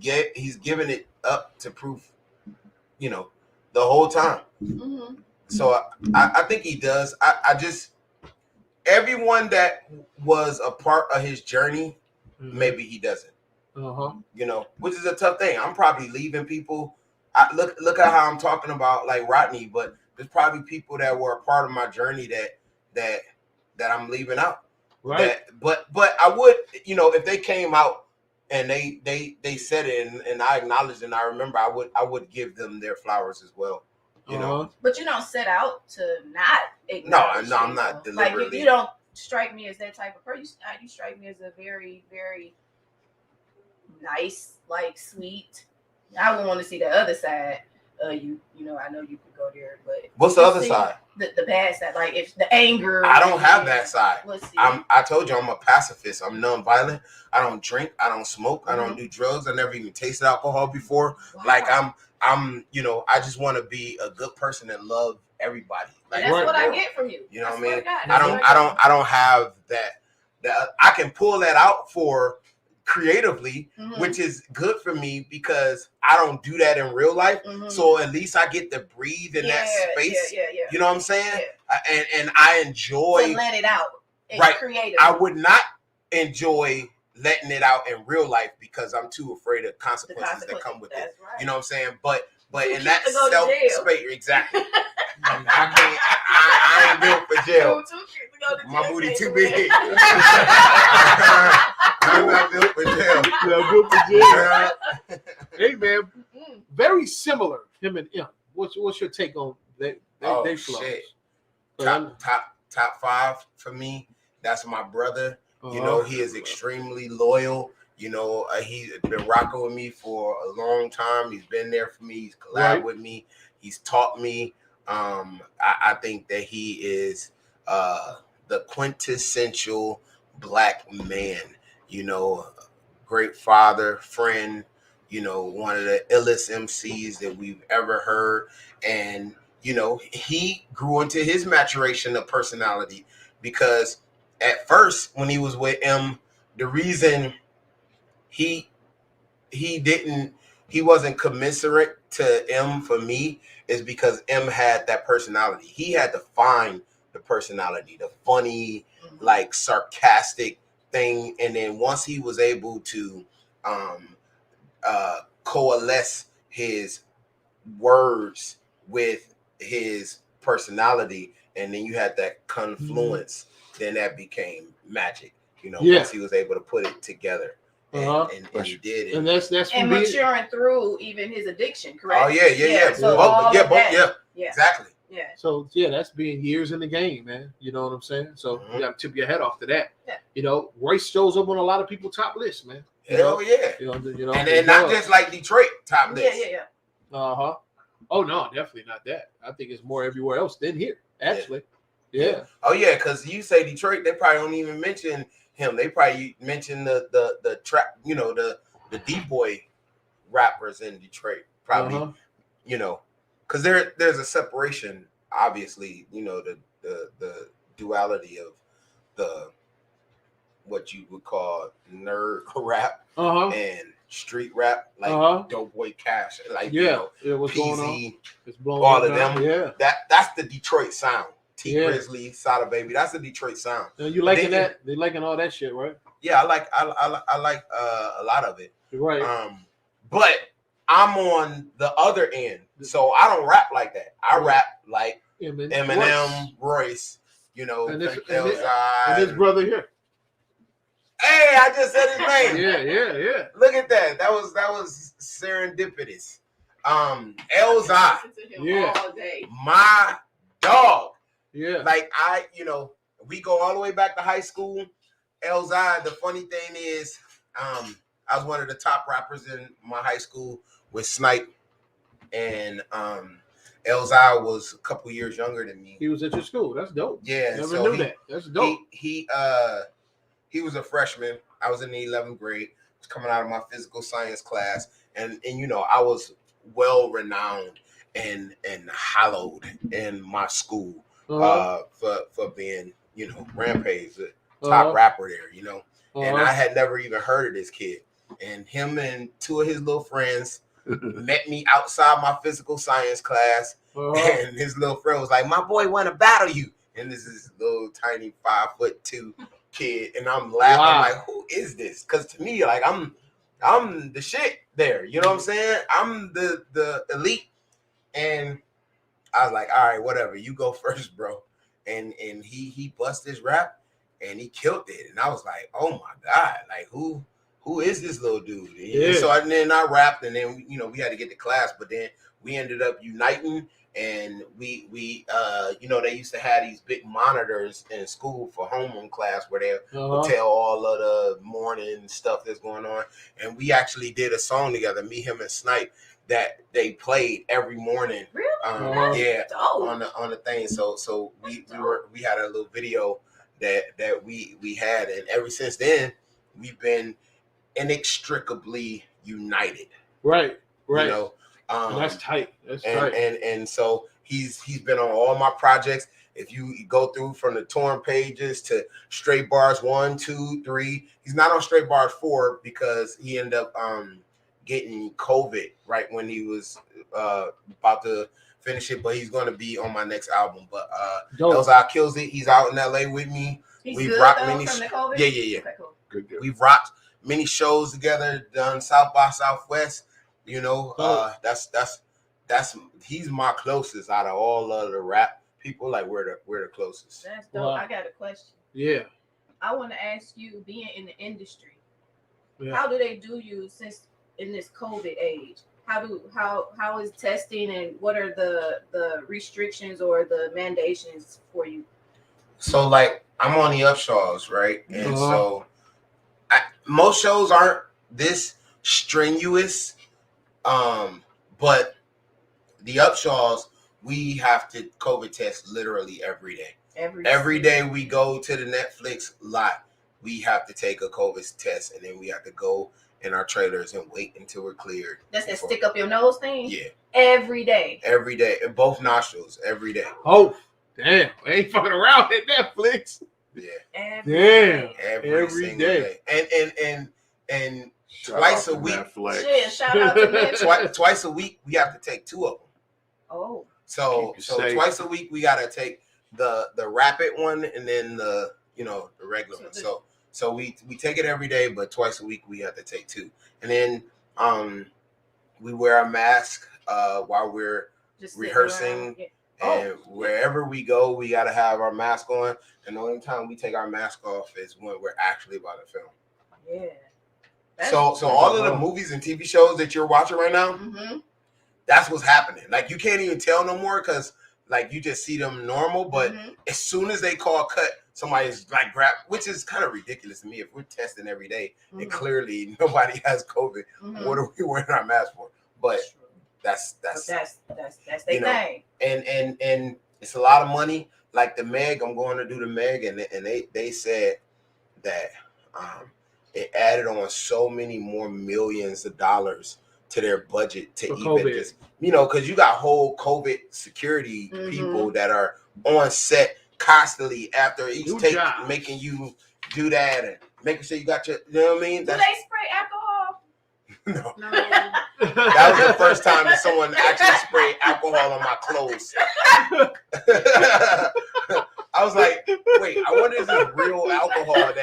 given it up to Proof, the whole time. Mm-hmm. So I think he does. I just everyone that was a part of his journey, maybe he doesn't. Which is a tough thing. I'm probably leaving people. Look at how I'm talking about like Rodney, but there's probably people that were a part of my journey that I'm leaving out. Right. But I would, if they came out and they said it and I acknowledged and I remember, I would give them their flowers as well. You know. But you don't set out to not acknowledge. No, I'm not deliberately. Like you don't strike me as that type of person. You strike me as a very, very nice, like sweet. I wouldn't want to see the other side. I know you could go there, but what's the other side? The bad side, like if the anger. I don't have that side. Let's see. I told you I'm a pacifist. I'm non-violent. I don't drink. I don't smoke. I don't do drugs. I never even tasted alcohol before. Wow. Like I'm I just want to be a good person and love everybody. Like that's what I get from you. You know what I mean? I don't have that. I can pull that out for creatively, which is good for me because I don't do that in real life. So at least I get to breathe in that space. Yeah. You know what I'm saying? And I enjoy to let it out Right. creative. I would not enjoy letting it out in real life because I'm too afraid of consequences that come with it. That's right. You know what I'm saying? But Too in that cute to go to self jail. space, exactly. I ain't built for jail. Too cute to go to My jail. booty too big. I'm not built for jail. Yeah, good for jail. Hey man, very similar. Him and him. What's your take on they flows? Shit. So Top 5 for me. That's my brother. I'm- You know, he is extremely loyal. You know, he's been rocking with me for a long time. He's been there for me. He's collabed Right. with me. He's taught me. I think that he is the quintessential black man. You know, great father, friend. You know, one of the illest MCs that we've ever heard. And, you know, he grew into his maturation of personality because at first when he was with M, the reason he wasn't commensurate to M for me is because M had that personality. He had to find the personality, the funny, like sarcastic thing. And then once he was able to coalesce his words with his personality, and then you had that confluence, then that became magic. You know, once he was able to put it together. And he did it. And that's and maturing through even his addiction, correct? Oh yeah. So both, yeah, exactly. Yeah. So yeah, that's being years in the game, man. You know what I'm saying? So you got to tip your head off to that. Yeah. You know, Royce shows up on a lot of people's top lists, man. Hell yeah. You know, and then not just like Detroit top list. Yeah. Uh-huh. Oh no, definitely not that. I think it's more everywhere else than here, actually. Yeah. Oh yeah, because you say Detroit, they probably don't even mention him. They probably mention the trap, you know, the D-boy rappers in Detroit. Probably, you know, because there's a separation, obviously, you know, the duality of the what you would call nerd rap and street rap, like Dope Boy Cash, like you know, what's going on? PZ, It's blowing all up of now. them. Yeah. That's the Detroit sound. T Grizzly, Sada Baby, that's the Detroit sound. You liking that? They liking all that shit, right? Yeah, I like a lot of it. Right. But I'm on the other end, so I don't rap like that. I rap like Eminem, Royce, you know, and his brother here. Hey, I just said his name. Yeah. Look at that. That was serendipitous. Elzai. All day. My dog. Yeah. Like we go all the way back to high school. Elzai, the funny thing is, I was one of the top rappers in my high school with Snipe. And Elzai was a couple years younger than me. He was at your school. That's dope. Yeah. Never knew that. That's dope. He was a freshman. I was in the 11th grade. I was coming out of my physical science class. And you know, I was well renowned and hallowed in my school for being, you know, Rampage, the top rapper there, you know. And I had never even heard of this kid. And him and two of his little friends met me outside my physical science class. And his little friend was like, "My boy want to battle you." And this is little tiny 5'2" kid. And I'm laughing. I'm like, who is this? Because to me, like, I'm the shit there. You know what I'm saying? I'm the elite. And I was like, all right, whatever. You go first, bro. And he bust his rap and he killed it. And I was like, oh my God, like who is this little dude? And so then I rapped, and then you know we had to get to class, but then we ended up uniting, and we you know, they used to have these big monitors in school for homeroom class where they would tell all of the morning stuff that's going on. And we actually did a song together, me, him, and Snipe, that they played every morning. Really? Yeah, dope. on the thing. So we had a little video that we had, and ever since then we've been inextricably united. Right. You know, and that's tight. That's tight. And so he's been on all my projects. If you go through from the torn pages to Straight Bars 1, 2, 3, he's not on Straight Bars 4 because he ended up getting COVID right when he was about to finish it, but he's going to be on my next album. But Elzai kills it. He's out in LA with me. He's We've good rocked though many. from the COVID? Yeah. Okay, cool. Good. We've rocked many shows together, done South by Southwest. You know, that's he's my closest out of all of the rap people. Like we're the closest. That's dope. Wow. I got a question. Yeah. I want to ask you, being in the industry, Yeah. how do they do you since in this COVID age? How is testing and what are the restrictions or the mandations for you? So like I'm on the Upshaws, right? And Uh-huh. so most shows aren't this strenuous, but the Upshaws we have to COVID test literally every day. Every day we go to the Netflix lot, we have to take a COVID test, and then we have to go in our trailers and wait until we're cleared. That's that stick up your nose thing? Yeah. Every day. Every day. In both nostrils, every day. Oh, damn. I ain't fucking around at Netflix. Yeah. Every Damn. day. Every single day. And Shout twice out a to week. Netflix. Yeah, shout out to Netflix. Twice a week we have to take 2 of them. Oh. So Keep you safe. twice a week we gotta take the rapid one and then the regular one. So we take it every day, but twice a week we have to take 2. And then we wear a mask while we're Just sitting rehearsing. around. Yeah. And wherever we go, we gotta have our mask on. And the only time we take our mask off is when we're actually about to film. Yeah. So all of the movies and TV shows that you're watching right now, Mm-hmm. that's what's happening. Like you can't even tell no more because like you just see them normal. But as soon as they call cut, somebody's like grab, which is kind of ridiculous to me. If we're testing every day and clearly nobody has COVID, what are we wearing our mask for? But that's their you know, thing. And it's a lot of money. Like the Meg, I'm going to do the Meg, and they said that it added on so many more millions of dollars to their budget to For even COVID. just because you got whole COVID security people that are on set constantly after each New take, job. making you do that and making sure you got your, you know what I mean? Do they spray alcohol? No. No. That was the first time that someone actually sprayed alcohol on my clothes. I was like, wait, I wonder if it's real alcohol that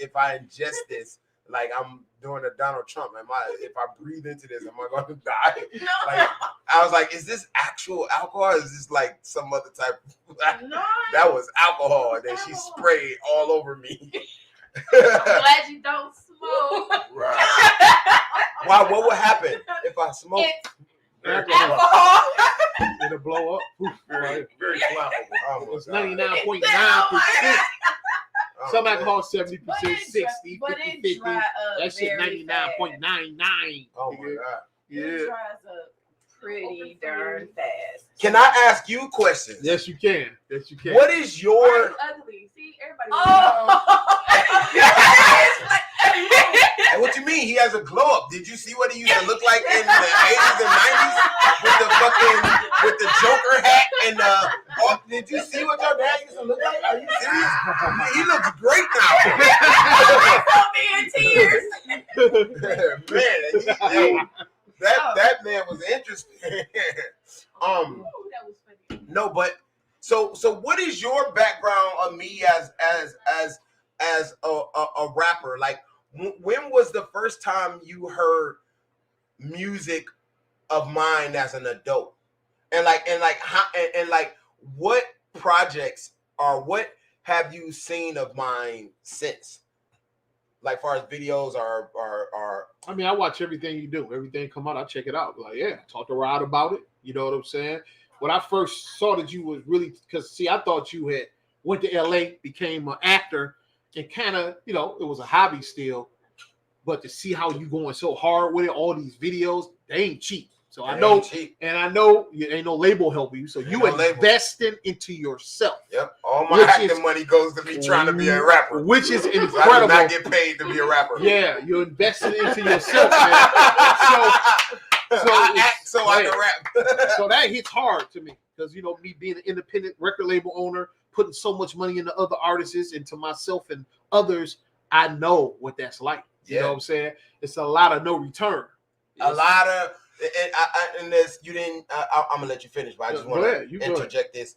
if I ingest this, like I'm doing a Donald Trump, if I breathe into this, am I going to die? No. Like, I was like, is this actual alcohol? Or is this like some other type of, No. that was alcohol that she sprayed all over me. I'm glad you don't smoke. Right. Why? What would happen if I smoke? It's alcohol. It'll blow up. Poof, Very, very flammable. Oh my It's God. 99.9%. Oh, Some man. alcohol 70%, But 60, but 50, it 50. dry up That shit very fast. 99.99. Oh my God. It Yeah. dries up pretty darn fast. Can I ask you questions? Yes, you can. Yes, you can. What is your It's ugly. See, everybody. and what you mean? He has a glow up. Did you see what he used to look like in the 80s and 90s with the Joker hat and did you see what your dad used to look like? Are you serious? He looks great now. Man, that man was interesting. That was funny. No, but so what is your background on me as a rapper? Like, when was the first time you heard music of mine as an adult? And what projects or what have you seen of mine since? Like, far as videos or I mean, I watch everything you do. Everything come out, I check it out. Like, yeah, talk to Rod about it. You know what I'm saying? When I first saw that you was really, because see, I thought you had went to LA, became an actor, and kind of, it was a hobby still. But to see how you going so hard with it, all these videos, they ain't cheap. So I know, and I know you ain't no label helping you. So you investing into yourself. Yep. All my acting money goes to me trying to be a rapper. Which is incredible. I do not get paid to be a rapper. Yeah, you're investing into yourself, man. So I act so I can rap. So that hits hard to me because me being an independent record label owner, putting so much money into other artists, into myself and others, I know what that's like. You know what I'm saying? It's a lot of no return. A lot of, and this you didn't. I'm gonna let you finish, but I just want to interject this.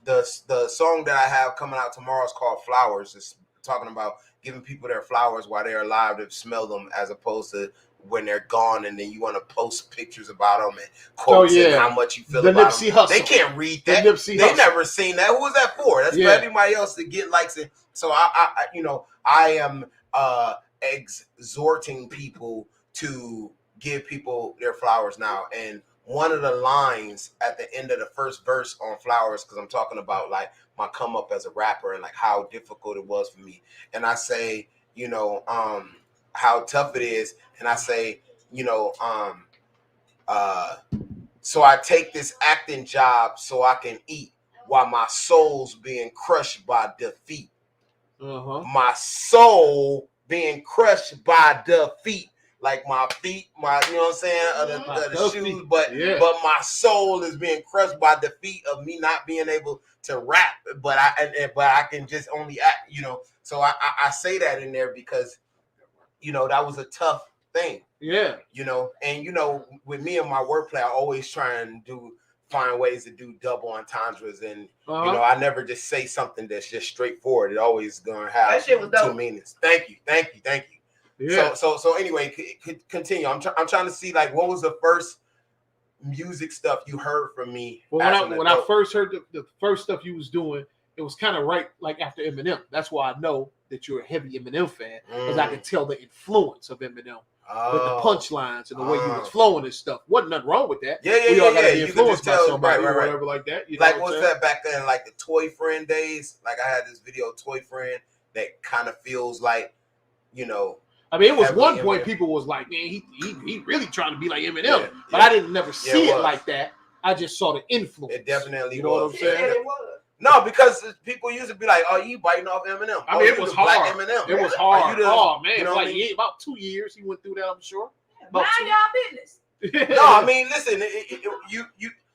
the song that I have coming out tomorrow is called Flowers. It's talking about giving people their flowers while they're alive to smell them, as opposed to when they're gone, and then you want to post pictures about them and quotes and how much you feel about Nipsey them. Hussle. They can't read that. They never seen that. Who was that for? That's for everybody else to get likes. And so I am exhorting people to give people their flowers now. And one of the lines at the end of the first verse on Flowers, because I'm talking about like my come up as a rapper and like how difficult it was for me. And I say, how tough it is. And I say, so I take this acting job so I can eat while my soul's being crushed by defeat. My soul being crushed by defeat. Like my feet, you know what I'm saying, the shoes, but my soul is being crushed by defeat of me not being able to rap, but I can just only act, So I say that in there because, that was a tough thing. Yeah. And with me and my wordplay, I always try and find ways to do double entendres, and I never just say something that's just straightforward. It always gonna have two meanings. Thank you. Yeah. So anyway, continue. I'm trying to see like what was the first music stuff you heard from me. Well, when I first heard the first stuff you was doing, it was kind of right like after Eminem. That's why I know that you're a heavy Eminem fan, because I can tell the influence of Eminem with the punchlines and the way he was flowing and stuff. Wasn't nothing wrong with that. We all gotta be influenced by somebody or whatever like that. Like what's that back then? Like the Toy Friend days. Like I had this video, Toy Friend, that kind of feels like, I mean, it was one point people was like, man, he really trying to be like Eminem, but I didn't never see it like that. I just saw the influence. It definitely you know what I'm saying? It was. No, because people used to be like, "Oh, you biting off Eminem." I mean, it was hard. Eminem. It was hard. Oh man, it was about 2 years he went through that. I'm sure. Mind y'all business. No, I mean, listen. You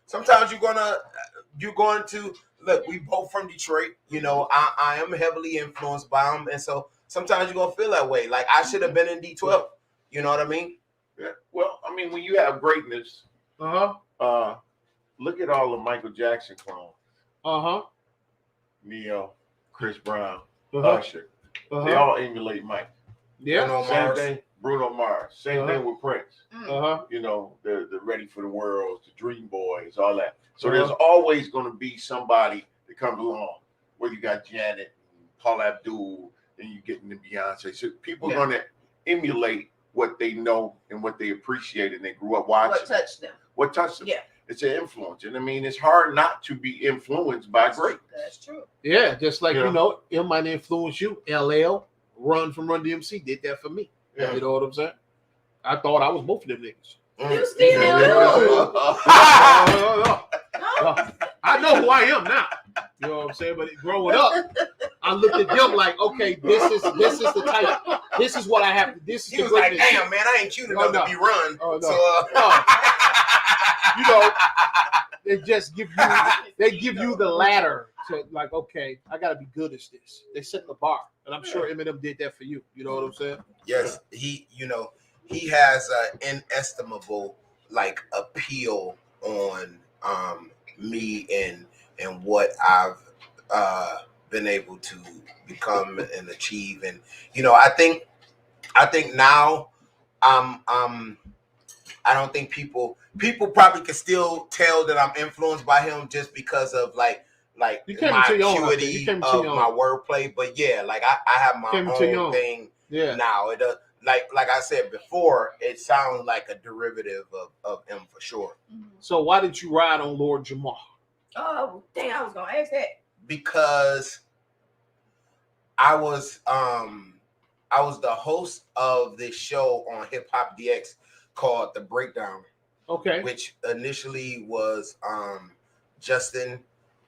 sometimes you're going to look. We both from Detroit. I am heavily influenced by them, and so sometimes you're gonna feel that way. Like I should have been in D12. You know what I mean? Yeah. Well, I mean, when you have greatness, look at all the Michael Jackson clones. Neo, Chris Brown, Usher. They all emulate Mike. Yeah. Same thing. Bruno Mars. Same thing with Prince. The Ready for the World, the Dream Boys, all that. So there's always going to be somebody that comes along. Where you got Janet, and Paul Abdul, and you get into Beyonce. So people are going to emulate what they know and what they appreciate, and they grew up watching. What touched them? Yeah. It's an influence. And I mean, it's hard not to be influenced by great. That's true. Yeah, just like, it might influence you. LL, Run DMC did that for me. Yeah. You know what I'm saying? I thought I was both of them niggas. You still I know who I am now. You know what I'm saying? But growing up, I looked at them like, okay, this is the type. This is what I have to. This is he was like, damn, man, I ain't cute enough to be Run. Oh, no. They just give you the ladder to like, okay, I gotta be good at this. They set the bar, and I'm sure Eminem did that for you. You know what I'm saying? Yes, he has an inestimable like appeal on me and what I've been able to become and achieve, and I think now I don't think people probably can still tell that I'm influenced by him just because of like my acuity of my wordplay. But yeah, like I have my own thing now. It does, like I said before, it sounds like a derivative of him for sure. So why did you ride on Lord Jamar? Oh, dang, I was gonna ask that. Because I was the host of this show on Hip Hop DX called The Breakdown. Okay. Which initially was Justin,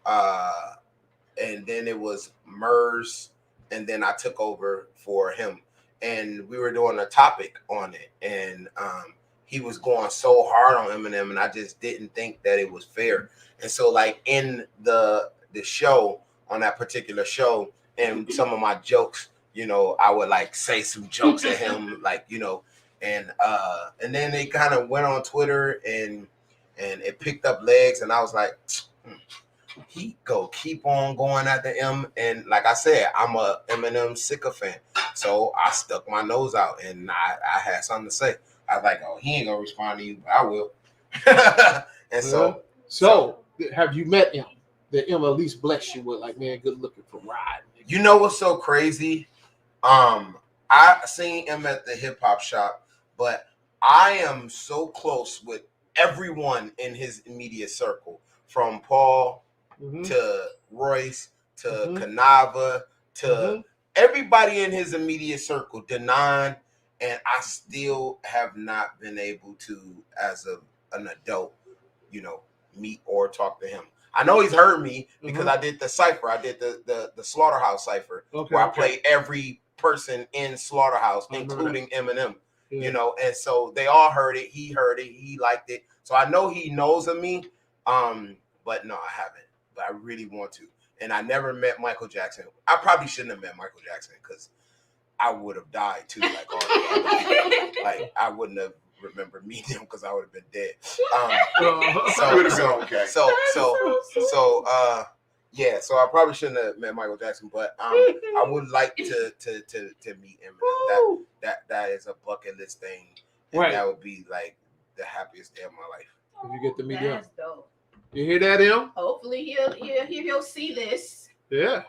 and then it was Murs, and then I took over for him. And we were doing a topic on it, and he was going so hard on Eminem, and I just didn't think that it was fair. And so, like in the show, on that particular show, and some of my jokes, I would like say some jokes at him, like and then they kind of went on Twitter and it picked up legs, and I was like, he keep on going at the M. And like I said, I'm a Eminem sycophant. So I stuck my nose out and I had something to say. I was like, oh, he ain't gonna respond to you, but I will. And so have you met him? That M at least bless you with like, man, good looking for ride. You know what's so crazy? I seen him at the hip hop shop, but I am so close with everyone in his immediate circle, from Paul to Royce to Kanava to everybody in his immediate circle, Denon, and I still have not been able to, as an adult, meet or talk to him. I know he's heard me because I did the cipher. I did the Slaughterhouse cipher, where I played every person in Slaughterhouse, including Eminem. And so they all heard it. He heard it. He liked it. So I know he knows of me. But no, I haven't. But I really want to. And I never met Michael Jackson. I probably shouldn't have met Michael Jackson because I would have died too. Like all the others. Like I wouldn't have remembered meeting him because I would have been dead. So I probably shouldn't have met Michael Jackson, but I would like to meet him. That is a bucket list thing, and that would be like the happiest day of my life. If you get to meet him. That's dope. You hear that, M? Hopefully he'll see this. Yeah.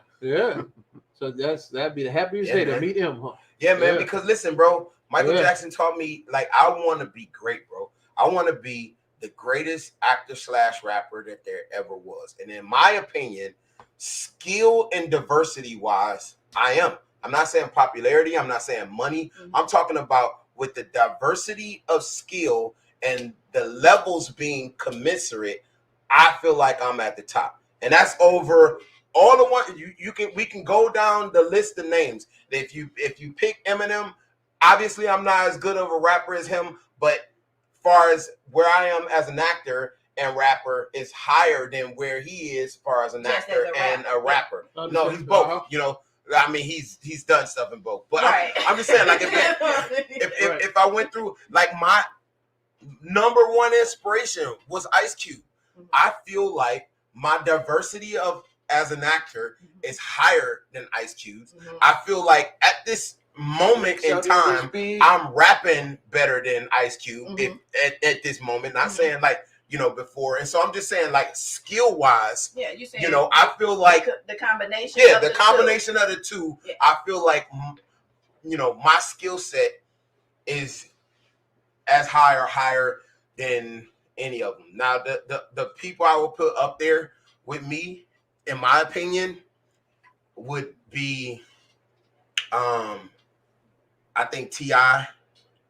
So that'd be the happiest day to meet him, huh? Yeah, man. Because listen, bro, Michael Jackson taught me, like, I want to be great, bro. I want to be the greatest actor / rapper that there ever was. And in my opinion, skill and diversity wise, I am. I'm not saying popularity. I'm not saying money. I'm talking about with the diversity of skill and the levels being commensurate. I feel like I'm at the top, and that's over all the one. We can go down the list of names. If you pick Eminem, obviously I'm not as good of a rapper as him, but far as where I am as an actor and rapper is higher than where he is as far as an actor and a rapper. No, he's both. I mean, he's done stuff in both. But I'm just saying, like, if I went through, like, my number one inspiration was Ice Cube. I feel like my diversity as an actor is higher than Ice Cube's. I feel like at this moment in time, I'm rapping better than Ice Cube at this moment. Not saying like, before. And so I'm just saying, like, skill wise, you saying, I feel like the combination. Of the two, I feel like, my skill set is as high or higher than any of them. Now, the people I will put up there with me, in my opinion, would be, I think T.I.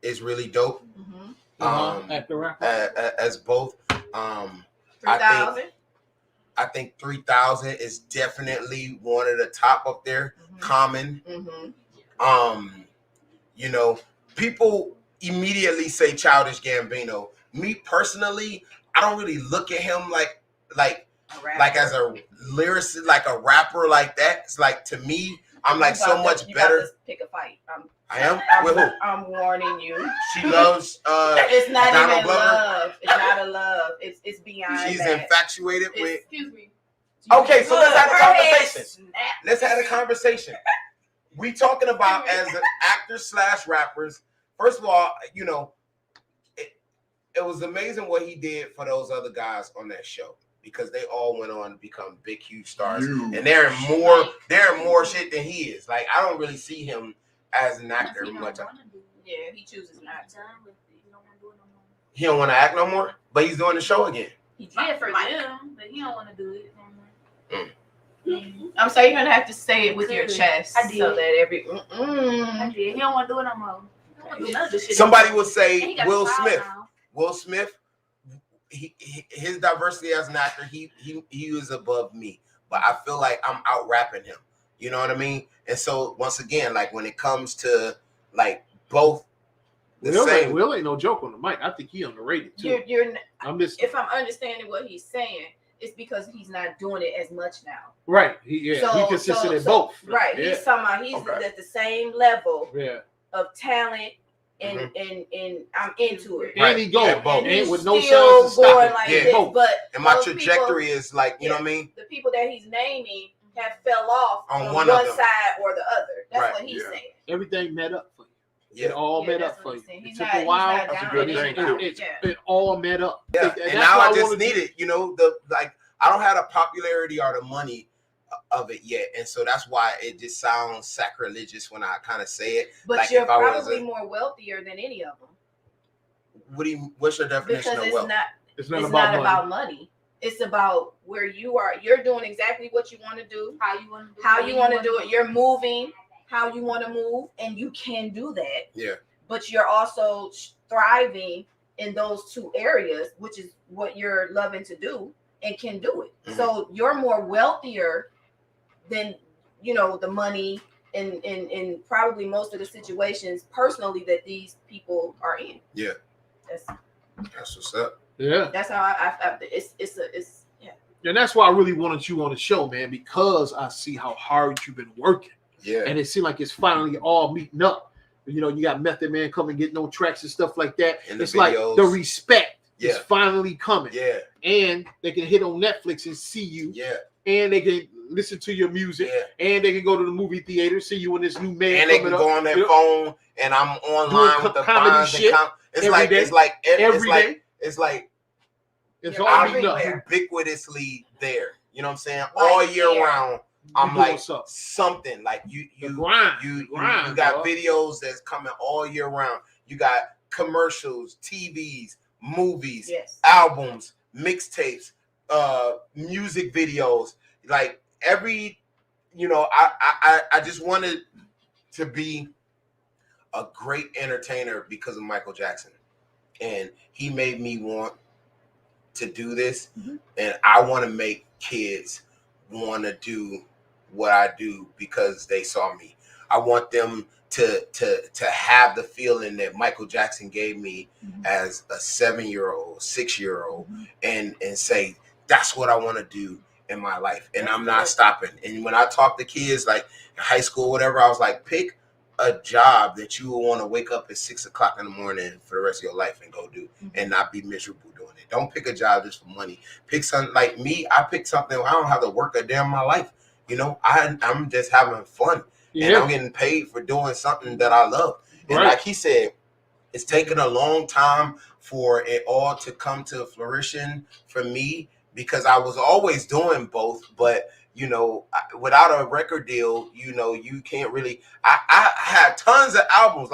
is really dope. As both. 3,000. I think 3,000 is definitely one of the top up there. Common. People immediately say Childish Gambino. Me personally, I don't really look at him like as a lyricist, like a rapper like that. It's like, to me, I'm like so much better. Pick a fight. I am? With who? I'm warning you. She loves it's not Donald even Glover. Love. It's not a love. It's beyond She's that. infatuated with. Excuse me. Okay, so let's have a conversation. Let's have a conversation. We talking about as an actor / rappers. First of all, it was amazing what he did for those other guys on that show, because they all went on to become big, huge stars, and they're more shit than he is. Like, I don't really see him as an actor much. Yeah, he chooses not to. He don't want to act no more, but he's doing the show again. He did for them, but he don't want to do it no more. I'm sorry, you're gonna have to say it with your chest. I did. So that I did. He don't want to do it no more. Somebody would say Will Smith. Now. Will Smith, his diversity as an actor, he was above me, but I feel like I'm out rapping him. You know what I mean? And so once again, like, when it comes to like both the same, Will ain't no joke on the mic. I think he underrated too. If I'm understanding what he's saying, it's because he's not doing it as much now. Right. He consistent in both. Right. Yeah. He's at the same level of talent and I'm into it. And he going, and and he's with no still signs of stopping. going like this, but and my those trajectory people, is like, you know what I mean? The people that he's naming have fell off On on one one of them. side or the other. That's Right. what he's Yeah. saying. Everything met up for you. Yeah. It all met that's up what for he's you. saying. It He's took not- a while. he's not That's a down good with thing, anybody. too. It all met up. Yeah. And And that's now why I just wanted need to- it, you know, I don't have the popularity or the money of it yet. And so that's why it just sounds sacrilegious when I kind of say it. But Like you're if I was probably more wealthier than any of them what's your definition because of it's wealth? not. It's It's not not about money. about money. It's about where you are. You're doing exactly what you want to do. How you want to do it. You're moving how you want to move, and you can do that. Yeah. But you're also thriving in those two areas, which is what you're loving to do and can do it. Mhm. So you're more wealthier than the money in probably most of the situations personally that these people are in. Yeah. That's what's up. Yeah. That's how I it's yeah. And that's why I really wanted you on the show, man, because I see how hard you've been working. Yeah. And it seemed like it's finally all meeting up. You know, you got Method Man coming, getting on tracks and stuff like that. And the It's like videos. the respect is Yeah. finally coming. Yeah. And they can hit on Netflix and see you. Yeah. And they can listen to your music. Yeah. And they can go to the movie theater, see you in this new man And they coming can go up. on their You know, phone, and I'm online doing with the comedy Vines shit and it's every like day. it's like every day. it's like It's You're all I'm meeting up. everywhere. ubiquitously there. You know what I'm saying? Right All year there. round, You I'm doing like something. something. Like The you grind. you The grind, got dog. videos that's coming all year round. You got commercials, TVs, movies, Yes. albums, mixtapes, music videos. Like every, I just wanted to be a great entertainer because of Michael Jackson, and he made me want to do this. Mhm. And I want to make kids want to do what I do because they saw me. I want them to have the feeling that Michael Jackson gave me as a 7-year-old, 6-year-old, and say that's what I want to do in my life, and I'm not stopping. And when I talk to kids like in high school, whatever, I was like, pick a job that you will want to wake up at 6 o'clock in the morning for the rest of your life and go do, and not be miserable doing it. Don't pick a job just for money. Pick something like me. I picked something I don't have to work a day in my life. I'm just having fun, and I'm getting paid for doing something that I love. And like he said, it's taken a long time for it all to come to fruition for me, because I was always doing both, but without a record deal, you can't really. I had tons of albums.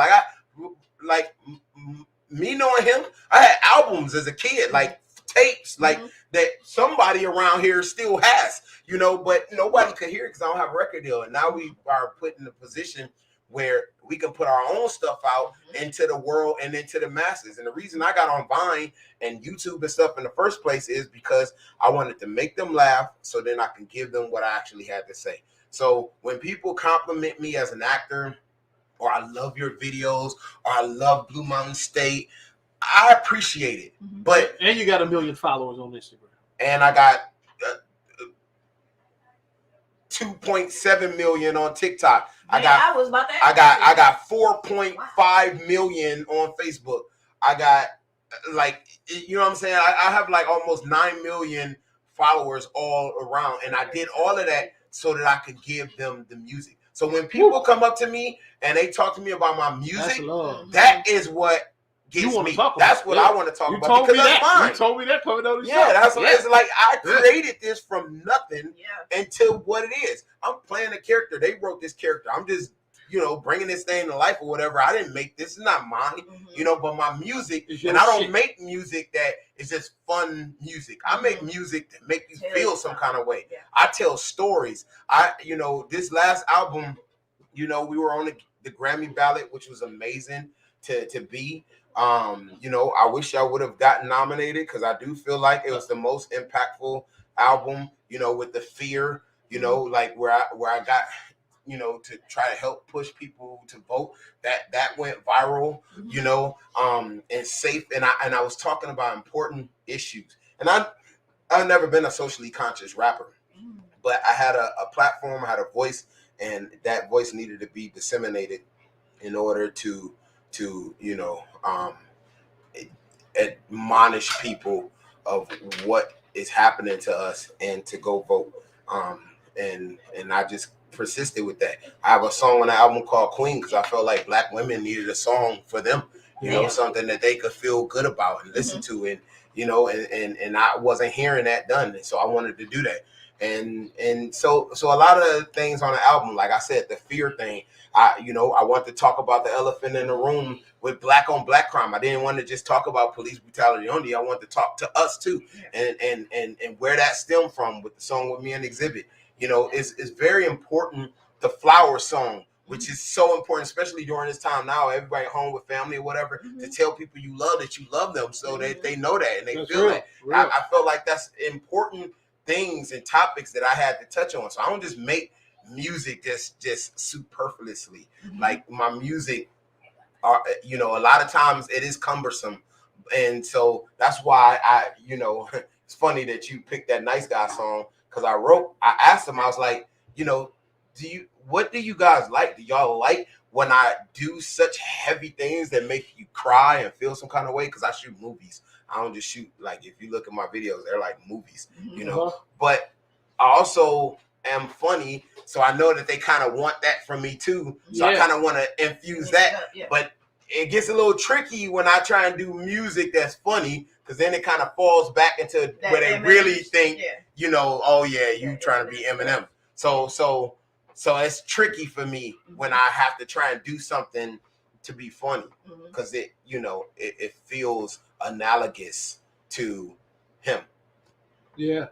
Me knowing him, I had albums as a kid, like tapes, like that somebody around here still has, but nobody could hear it because I don't have a record deal. And now we are put in a position where we can put our own stuff out into the world and into the masses. And the reason I got on Vine and YouTube and stuff in the first place is because I wanted to make them laugh, so then I can give them what I actually had to say. So when people compliment me as an actor, or I love your videos, or I love Blue Mountain State, I appreciate it. But and you got 1 million followers on Instagram. And I got 2.7 million on TikTok. I got 4.5 million on Facebook. I got you know what I'm saying? I have like almost 9 million followers all around. And I did all of that so that I could give them the music. So when people come up to me and they talk to me about my music, that is what gets me. That's what I want to talk about, because that's mine. You told me that coming on the show. Yeah, that's what it's like. I created this from nothing until what it is. I'm playing a character. They wrote this character. I'm just, bringing this thing to life or whatever. I didn't make this. It's not mine, but my music, and I don't make music that is just fun music. I make music that make you feel some kind of way. I tell stories. This last album, we were on the Grammy ballot, which was amazing to be. I wish I would have gotten nominated, because I do feel like it was the most impactful album, with the fear, like where I got, to try to help push people to vote. That went viral, and safe. And I was talking about important issues. And I've never been a socially conscious rapper, but I had a platform, I had a voice, and that voice needed to be disseminated in order to to admonish people of what is happening to us and to go vote. And I just persisted with that. I have a song on the album called Queen because I felt like Black women needed a song for them, something that they could feel good about and listen to, and and I wasn't hearing that done, and so I wanted to do that. And so a lot of the things on the album, like I said, the fear thing, I want to talk about the elephant in the room with Black on Black crime. I didn't want to just talk about police brutality only. I want to talk to us too, and where that stemmed from with the song with me and Exhibit. It's very important. The Flower song, which is so important, especially during this time now, everybody home with family or whatever, to tell people you love them, so that they know that and they That's feel real, that. real. I felt like that's important things and topics that I had to touch on. So I don't just make music just superfluously. Like my music are, a lot of times it is cumbersome, and so that's why it's funny that you picked that Nice Guy song, because I asked him, I was like, what do you guys like? Do y'all like when I do such heavy things that make you cry and feel some kind of way? Because I shoot movies. I don't just shoot, like, if you look at my videos, they're like movies, But I also am funny, so I know that they kind of want that from me too. So I kind of want to infuse that. But it gets a little tricky when I try and do music that's funny, because then it kind of falls back into that where they really think, oh yeah, you trying to be Eminem. So it's tricky for me when I have to try and do something to be funny, because it feels analogous to him. Yeah.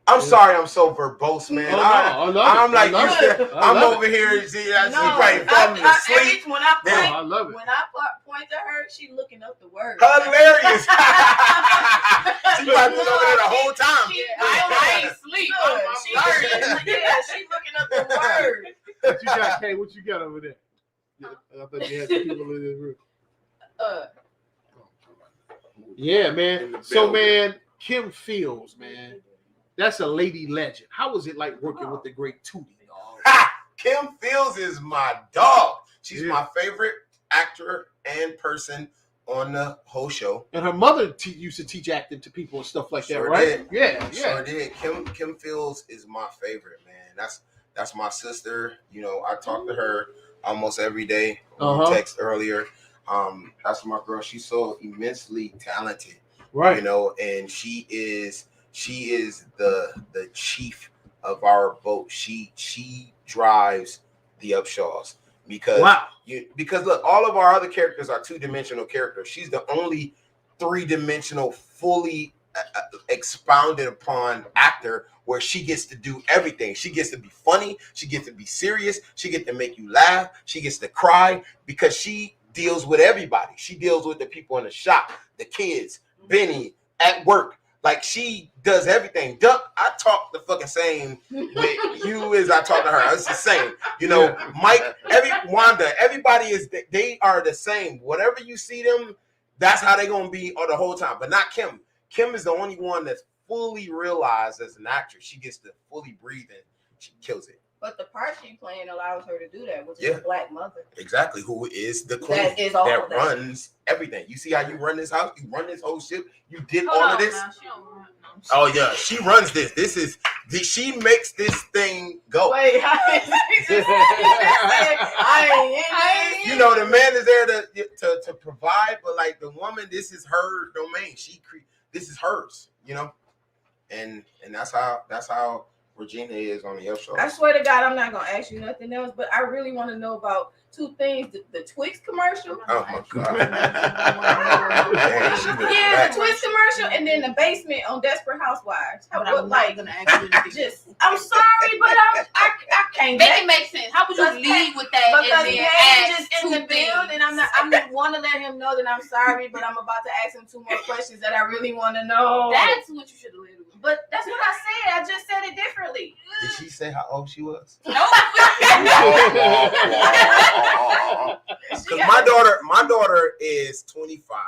I'm sorry, I'm so verbose, man. I'm like, I'm over here. See, right, falling asleep. When I point to her, she looking up the words. Hilarious. She probably was over there the whole time. I ain't sleep. She looking up the words. What you got, Kay? What you got over there? I thought you had some people in this room. Yeah, man. So, man, Kim Fields, man. That's a lady legend. How was it like working with the great Tootie, dog? Kim Fields is my dog. She's my favorite actor and person on the whole show. And her mother used to teach acting to people and stuff like that, right? Yeah. Sure did. Kim Fields is my favorite, man. That's my sister. I talk to her almost every day. We text earlier. That's my girl. She's so immensely talented, right? And she is the chief of our boat. She drives the Upshaws because look, all of our other characters are 2-dimensional characters. She's the only 3-dimensional, fully expounded upon actor where she gets to do everything. She gets to be funny. She gets to be serious. She gets to make you laugh. She gets to cry because she deals with everybody. She deals with the people in the shop, the kids, Benny at work. Like, she does everything. Duck, I talk the fucking same with you as I talk to her. It's the same. Mike, Wanda, everybody they are the same. Whatever you see them, that's how they're going to be all the whole time. But not Kim. Kim is the only one that's fully realized as an actress. She gets to fully breathe and she kills it. But the part she's playing allows her to do that, which is a Black mother. Exactly, who is the queen that runs everything. You see how you run this house? You run this whole ship? You did all of this? Oh, yeah, she runs this. She makes this thing go. Wait, the man is there to provide, but like the woman, this is her domain. This is hers, and that's how Regina is on the Upshaws. I swear to God, I'm not gonna ask you nothing else, but I really want to know about 2 things: the Twix commercial. Oh my God! The Twix commercial, and then the basement on Desperate Housewives. I'm not gonna ask you anything. I'm sorry, but I can't. Make it make sense. How would you lead with that? Because Gage is in the building, and I just want to let him know that I'm sorry, but I'm about to ask him 2 more questions that I really want to know. That's what you should have led with. But that's what I said. I just said it differently. Did she say how old she was? No. My daughter is 25.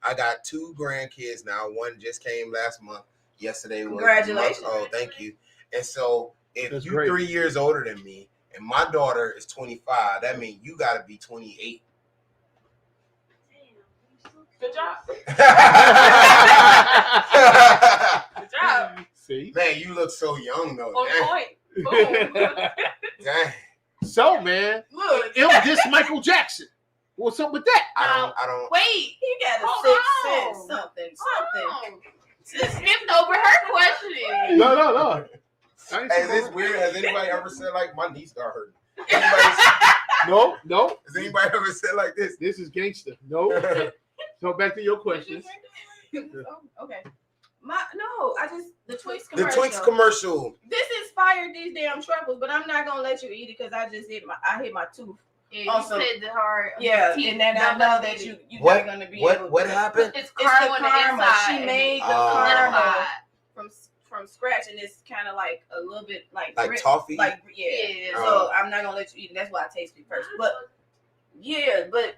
I got 2 grandkids now. One just came last month. Yesterday was congratulations. Oh, thank you. And so if you're 3 years older than me and my daughter is 25, that means you got to be 28. Good job. Man, Good job. See? you look so young though. On Dang. point. Boom. Dang. So, man, Look. this Michael Jackson. What's up with that? I don't. Wait. He got a Hold 6 on. cents, something. Hold on. Just skipped over her question. No. I ain't Hey, is this saying- weird? Has anybody ever said like my knee start hurting? Anybody, No. has anybody ever said like this? This is gangster. No. So back to your questions. Oh, okay. The Twix The commercial. Twix commercial. This inspired these damn truffles, but I'm not gonna let you eat it because I just hit my tooth. Yeah, Also- you said the hard. Yeah, teeth, and then I not know the that teeth. you're What- not gonna be able. What happened? It's It's the caramel on the caramel. inside. She made the Oh. caramel from scratch, and it's kind of like a little bit like Like toffee? Like yeah. Yeah. So I'm not gonna let you eat it. That's why I tasted it first. But yeah, but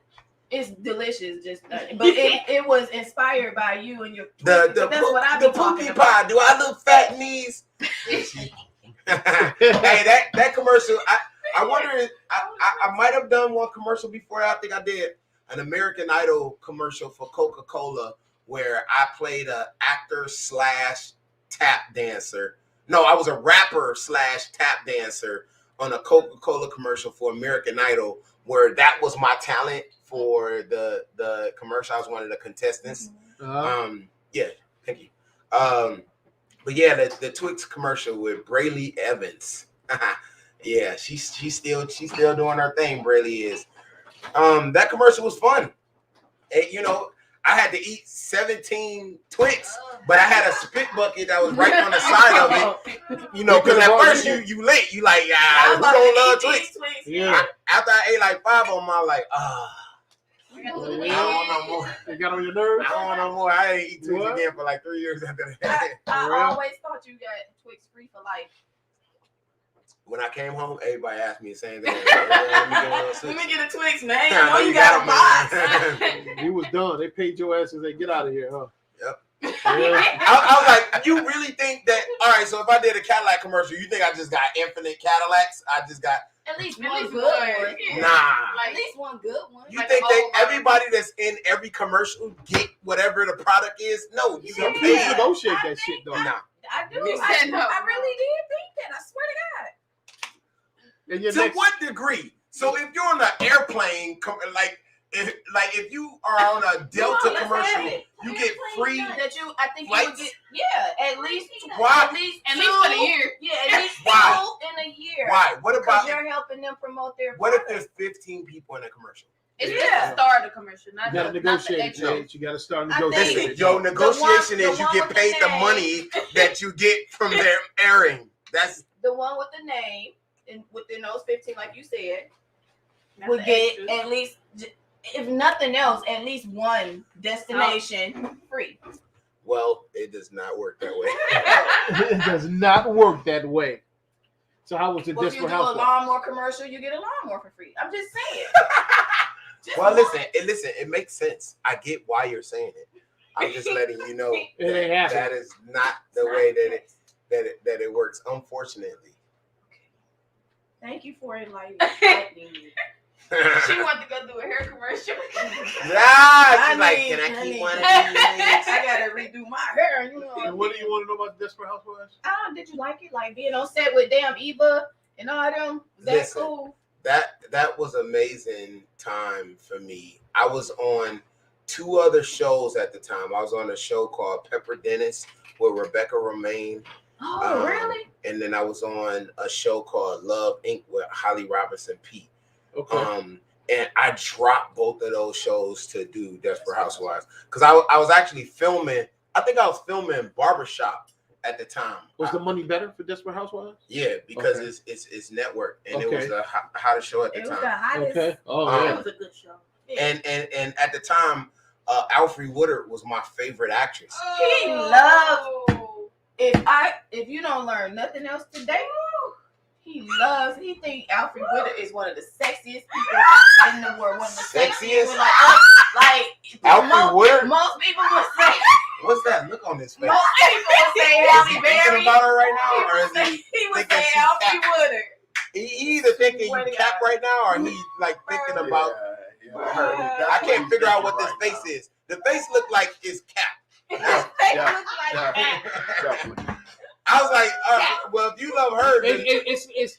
it's delicious. But it was inspired by you and your. The that's what I the be talking poopy about. pie. Do I look fat knees? Hey, that commercial. I wonder if I might have done one commercial before. I think I did an American Idol commercial for Coca-Cola where I played a actor / tap dancer. No, I was a rapper / tap dancer on a Coca-Cola commercial for American Idol where that was my talent for the commercial. I was one of the contestants. Yeah, thank you. But yeah, the Twix commercial with Brayley Evans. Yeah, she's still doing her thing. Brayley is. That commercial was fun. I had to eat 17 Twix, but I had a spit bucket that was right on the side of it. Because at first you late, you like, who don't love Twix? Yeah. After I ate like 5 of them, I was like, I don't want no more. They got on your nerves? I don't want no more. I ain't eat Twix What? again for like 3 years after that. I For real? always thought you got Twix free for life. When I came home, everybody asked me the same thing. Let Let me get a Twix, man. I I know you got a box. man. You was done. They paid your ass and they get out of here, huh? Yep. Yeah. I was like, you really think that? All right, so if I did a Cadillac commercial, you think I just got infinite Cadillacs? I just got At least At one least good one. one. Yeah. nah. At least one good one. You Like think an that old one. everybody that's in every commercial get whatever the product is? No, you Some get people paid. negotiate that shit, though. Nah. I do. You said no. I really did think that. I swear to God. And your To next, what degree? So if you're on an airplane, if you are on a Delta Come on, let's commercial, have it. you get free. That I think you would Flights? get. Yeah, at least. Why? At least for the year. Yeah, at least Why? 2 in a year. Why? What Because about you're helping them promote their. what if product. there's 15 people in a commercial? It's Yeah. just the start of the commercial, not you gotta the, not the negotiate, extra. Paige. You gotta start I think- negotiating. Listen, yo, negotiation the is you one get with paid the the name. money that you get from their airing. That's The one with the name and within those 15, like you said, Not would the get extras. at least, if nothing else, at least one destination free. well, it does not work that way. It does not work that way. So how was the Well, if you Desperate do a Housewives? lawnmower commercial, you get a lawnmower for free. I'm just saying. Just Well, one. listen, it makes sense. I get why you're saying it. I'm just letting you know It ain't happening. that is not the way that it works. Unfortunately. Thank you for enlightening me. She wanted to go do a hair commercial. Yeah, she's like, can I keep one of these? I gotta redo my hair. You know. And what do you want to know about the Desperate Housewives? Did you like it? Like being on set with damn Eva and all them. Is that Listen. cool? That was amazing time for me. I was on 2 other shows at the time. I was on a show called Pepper Dennis with Rebecca Romaine. Oh, really? And then I was on a show called Love Inc. with Holly Robinson Pete. Okay. And I dropped both of those shows to do Desperate Housewives because I was actually filming. I think I was filming Barbershop at the time. Was the money better for Desperate Housewives? Yeah, because Okay. it's network and it Okay. was the hottest show at the It was time. the hottest. Okay. Oh, Um, yeah. It was a good show. And at the time, Alfre Woodard was my favorite actress. He loved. If you don't learn nothing else today, he think Alfre Woodard is one of the sexiest people in the world. One of the Sexiest? Like Alfre Woodard? Most people would say. What's that look on his face? Most people would say Is Halle he Berry. thinking about her right now, or is He would thinking say she's Alfre fat? Woodard. he either thinking Swear you to cap God. right now, or he like thinking about her? I can't figure out what this face is. The face looked like it's capped. His Yeah. face Yeah. looks like that. Definitely. I was like, well, if you love her, then It's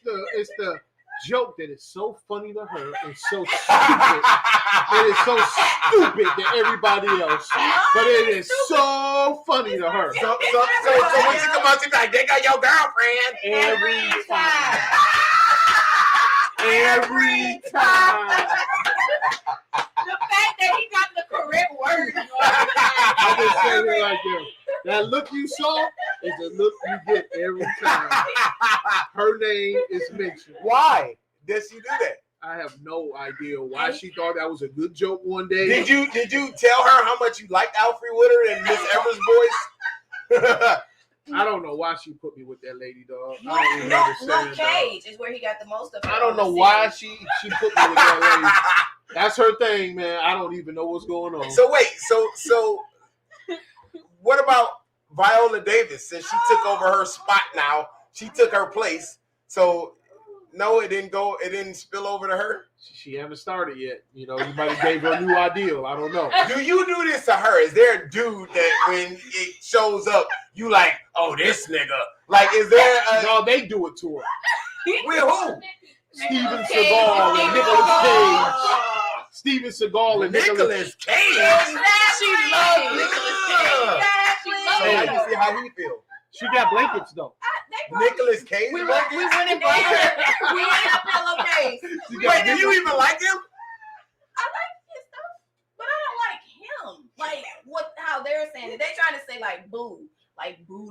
the joke that is so funny to her and so stupid. It is so stupid to everybody else, but it is so funny to her. so when she come out, she be like, they got your girlfriend. Every time. Every time. The fact that he got the correct word. I just say it like that. That look you saw is the look you get every time her name is mentioned. Why did she do that? I have no idea why she thought that was a good joke one day. Did you tell her how much you liked Alfred Woodard and Miss Evers' voice? I don't know why she put me with that lady, dog. I don't even understand. Luke Cage is where he got the most of it. I don't know why she put me with that lady. That's her thing, man. I don't even know what's going on. So wait, so what about Viola Davis? Since she took over her spot now, she took her place. So no, it didn't spill over to her. She haven't started yet. You know, you might have gave her a new ideal. I don't know. Do you do this to her? Is there a dude that when it shows up, you like, oh, this nigga? Like, is there a... No, they do it to her. With who? Steven Seagal and Nicolas Cage. Steven Seagal and Nicolas Cage. She loves Nicolas Cage. So how you see how he feel? She got blankets though. Nicolas Cage. We went and bought her. We went up pillowcase. Wait, do you even like him? I like his stuff, but I don't like him. Like how they're saying it. They trying to say like boo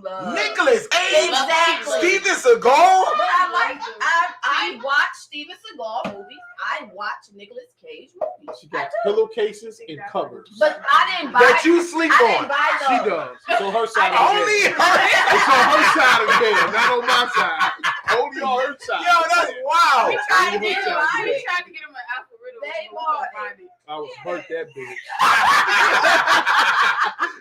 love. Nicolas Cage. Exactly. Steven Seagal. But I watch Steven Seagal movies. I watch Nicolas Cage movies. She got pillowcases and covers. But I didn't buy. That you sleep I on. didn't buy She those. does. So her side of the Only bed. her. It's on her side of the bed, not on my side. Only on her side. Yo, that's wild. We tried to Only get her him. side of the bed. tried to get him an algorithm. They bought it. I was hurt that bitch.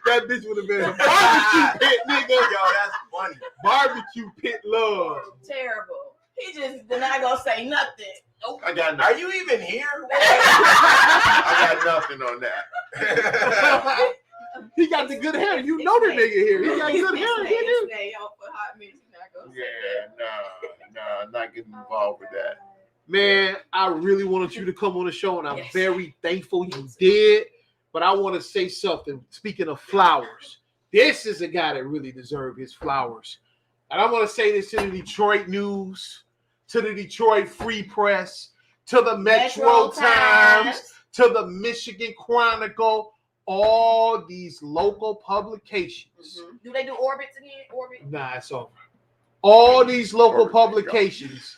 That bitch would have been a barbecue pit, nigga. Yo, that's funny. Barbecue pit love. Terrible. He just not gonna say nothing. Nope. I got Are nothing. you even here? I got nothing on that. He got the good hair. You know the nigga here. He got good hair. He do. Nah, not getting involved with that. Man, I really wanted you to come on the show, and I'm Yes. very thankful you did. But I want to say something. Speaking of flowers, this is a guy that really deserves his flowers. And I want to say this to the Detroit News, to the Detroit Free Press, to the Metro Times, to the Michigan Chronicle, all these local publications. Mm-hmm. Do they do orbits again? Orbit? Nah, it's over. All these local publications.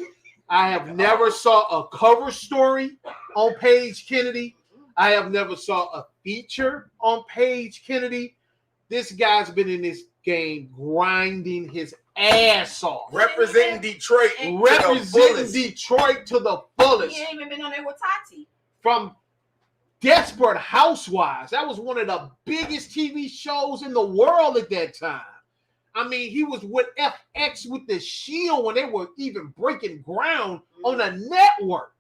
I have never saw a cover story on Page Kennedy. I have never saw a feature on Page Kennedy. This guy's been in this game grinding his ass off. Representing Detroit. Representing Detroit to the fullest. He ain't even been on there with Tati. From Desperate Housewives. That was one of the biggest TV shows in the world at that time. I mean, he was with FX with the Shield when they were even breaking ground on a network.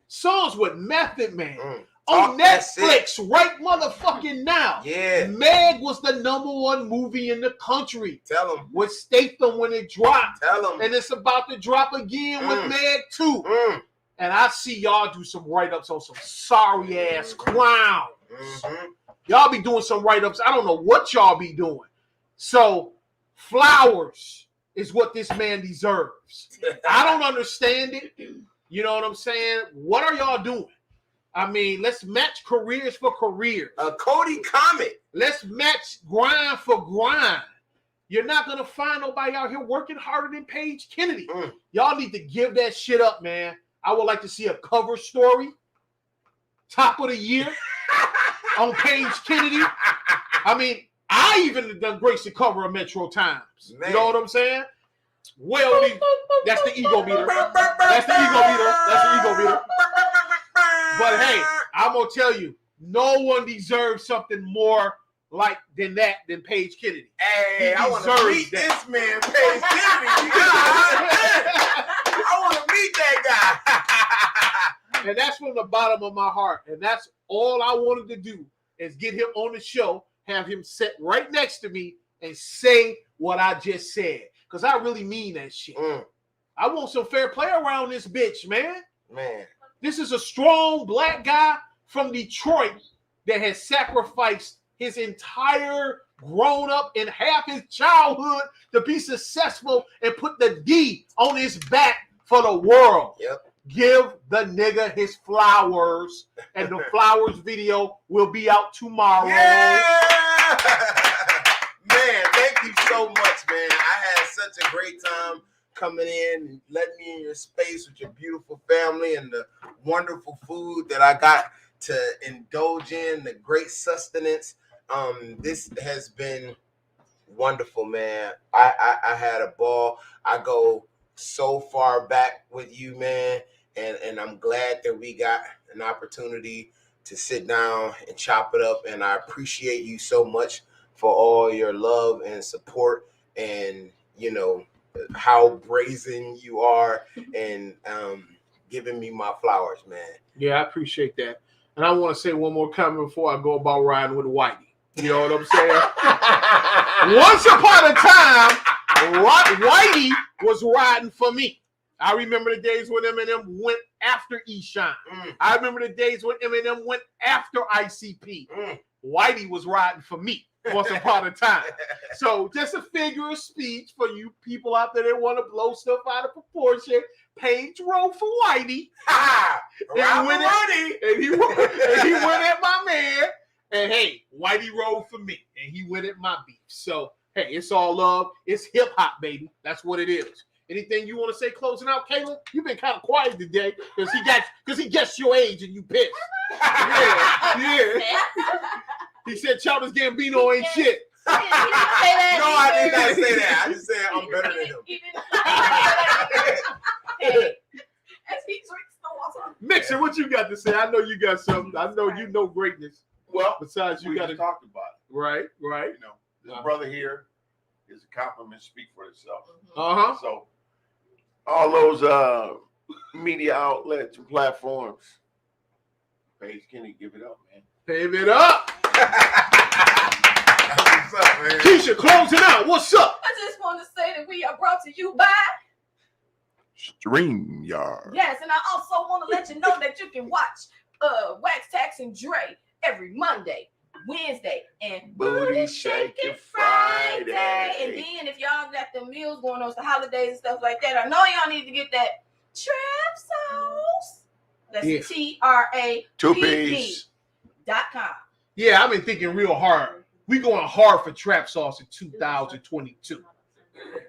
Songs with Method Man. On Netflix right motherfucking now. Yeah. Meg was the #1 movie in the country. Tell him. With Statham when it dropped. Tell him. And it's about to drop again with Meg too. And I see y'all do some write-ups on some sorry-ass clowns. Y'all be doing some write-ups. I don't know what y'all be doing. So, flowers is what this man deserves. I don't understand it. You know what I'm saying? What are y'all doing? I mean, let's match careers for careers. Cody Comet. Let's match grind for grind. You're not going to find nobody out here working harder than Page Kennedy. Y'all need to give that shit up, man. I would like to see a cover story. Top of the year on Page Kennedy. I mean, I even done graced the cover of Metro Times. Man. You know what I'm saying? Well, that's the ego meter. That's the ego meter. That's the ego meter. But hey, I'm gonna tell you, no one deserves something more like than Page Kennedy. Hey, I want to meet this man, Page Kennedy. I want to meet that guy. And that's from the bottom of my heart. And that's all I wanted to do is get him on the show, have him sit right next to me, and say what I just said. Because I really mean that shit. I want some fair play around this bitch, man. This is a strong black guy from Detroit that has sacrificed his entire grown up and half his childhood to be successful and put the D on his back for the world. Give the nigga his flowers, and the flowers video will be out tomorrow. Yeah! Man, thank you so much, man. I had such a great time coming in and letting me in your space with your beautiful family and the wonderful food that I got to indulge in, the great sustenance. This has been wonderful, man. I had a ball. I go so far back with you, man. And I'm glad that we got an opportunity to sit down and chop it up. And I appreciate you so much for all your love and support, and you know how brazen you are, and giving me my flowers, man. Yeah, I appreciate that. And I want to say one more comment before I go about riding with Whitey. You know what I'm saying? Once upon a time, Whitey was riding for me. I remember the days when Eminem went after Eshawn. I remember the days when Eminem went after ICP. Whitey was riding for me once upon a time. So just a figure of speech for you people out there that want to blow stuff out of proportion. Page rode for Whitey. And he went at my man. And hey, Whitey rode for me. And he went at my beef. So hey, it's all love. It's hip hop, baby. That's what it is. Anything you want to say closing out, Caleb? You've been kind of quiet today because he guessed your age and you pissed. Yeah. He said Childish Gambino ain't shit. No, I did not say that. I just said I'm better than him. As he drinks the water. Mixer, what you got to say? I know you got something. I know you know greatness. Well, besides you got to talk about it. Right. You know, this brother here, his compliments speak for itself. So all those media outlets and platforms, Paige Kenny, give it up, man. Pave it up. What's up, man? Keisha, closing out. What's up? I just want to say that we are brought to you by StreamYard. Yes, and I also want to let you know that you can watch Wax Tax and Dre every Monday, Wednesday, and Booty Shaking Friday. And then if y'all got the meals going on, the holidays and stuff like that, I know y'all need to get that trap sauce. That's TRAPP.com. Yeah, I've been thinking real hard. We going hard for trap sauce in 2022.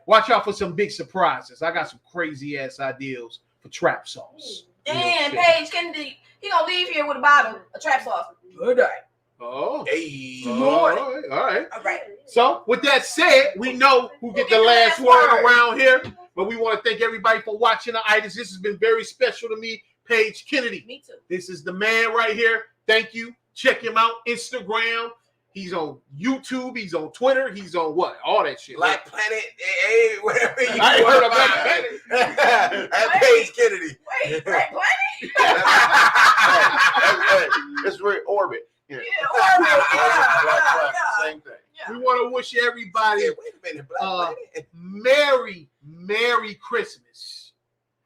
Watch out for some big surprises. I got some crazy ass ideas for trap sauce. And Paige Kennedy, he gonna leave here with a bottle of trap sauce today. Oh, hey. All right. All right. So with that said, we know who get the last word around here. But we want to thank everybody for watching the Itiszzz. This has been very special to me, Paige Kennedy. Me too. This is the man right here. Thank you. Check him out. Instagram. He's on YouTube. He's on Twitter. He's on what? All that shit. Black Planet, whatever you I ain't heard of Black Planet. That's Paige Kennedy. Wait, Black Planet? It's really Orbit. Yeah, Orbit. Yeah. Same thing. We want to wish everybody Wait a minute, Black Planet. Merry Christmas.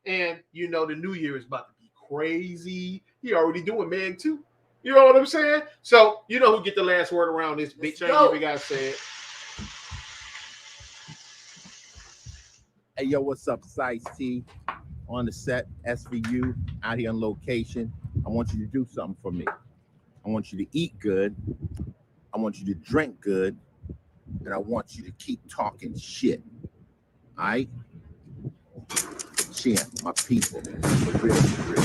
And, you know, the new year is about to be crazy. He already doing Meg too. You know what I'm saying? So, you know who get the last word around this bitch. I ain't even got to say it. Hey, yo, what's up? It's Ice-T on the set, SVU, out here on location. I want you to do something for me. I want you to eat good. I want you to drink good. And I want you to keep talking shit. All right? Shit, my people. For real, for real.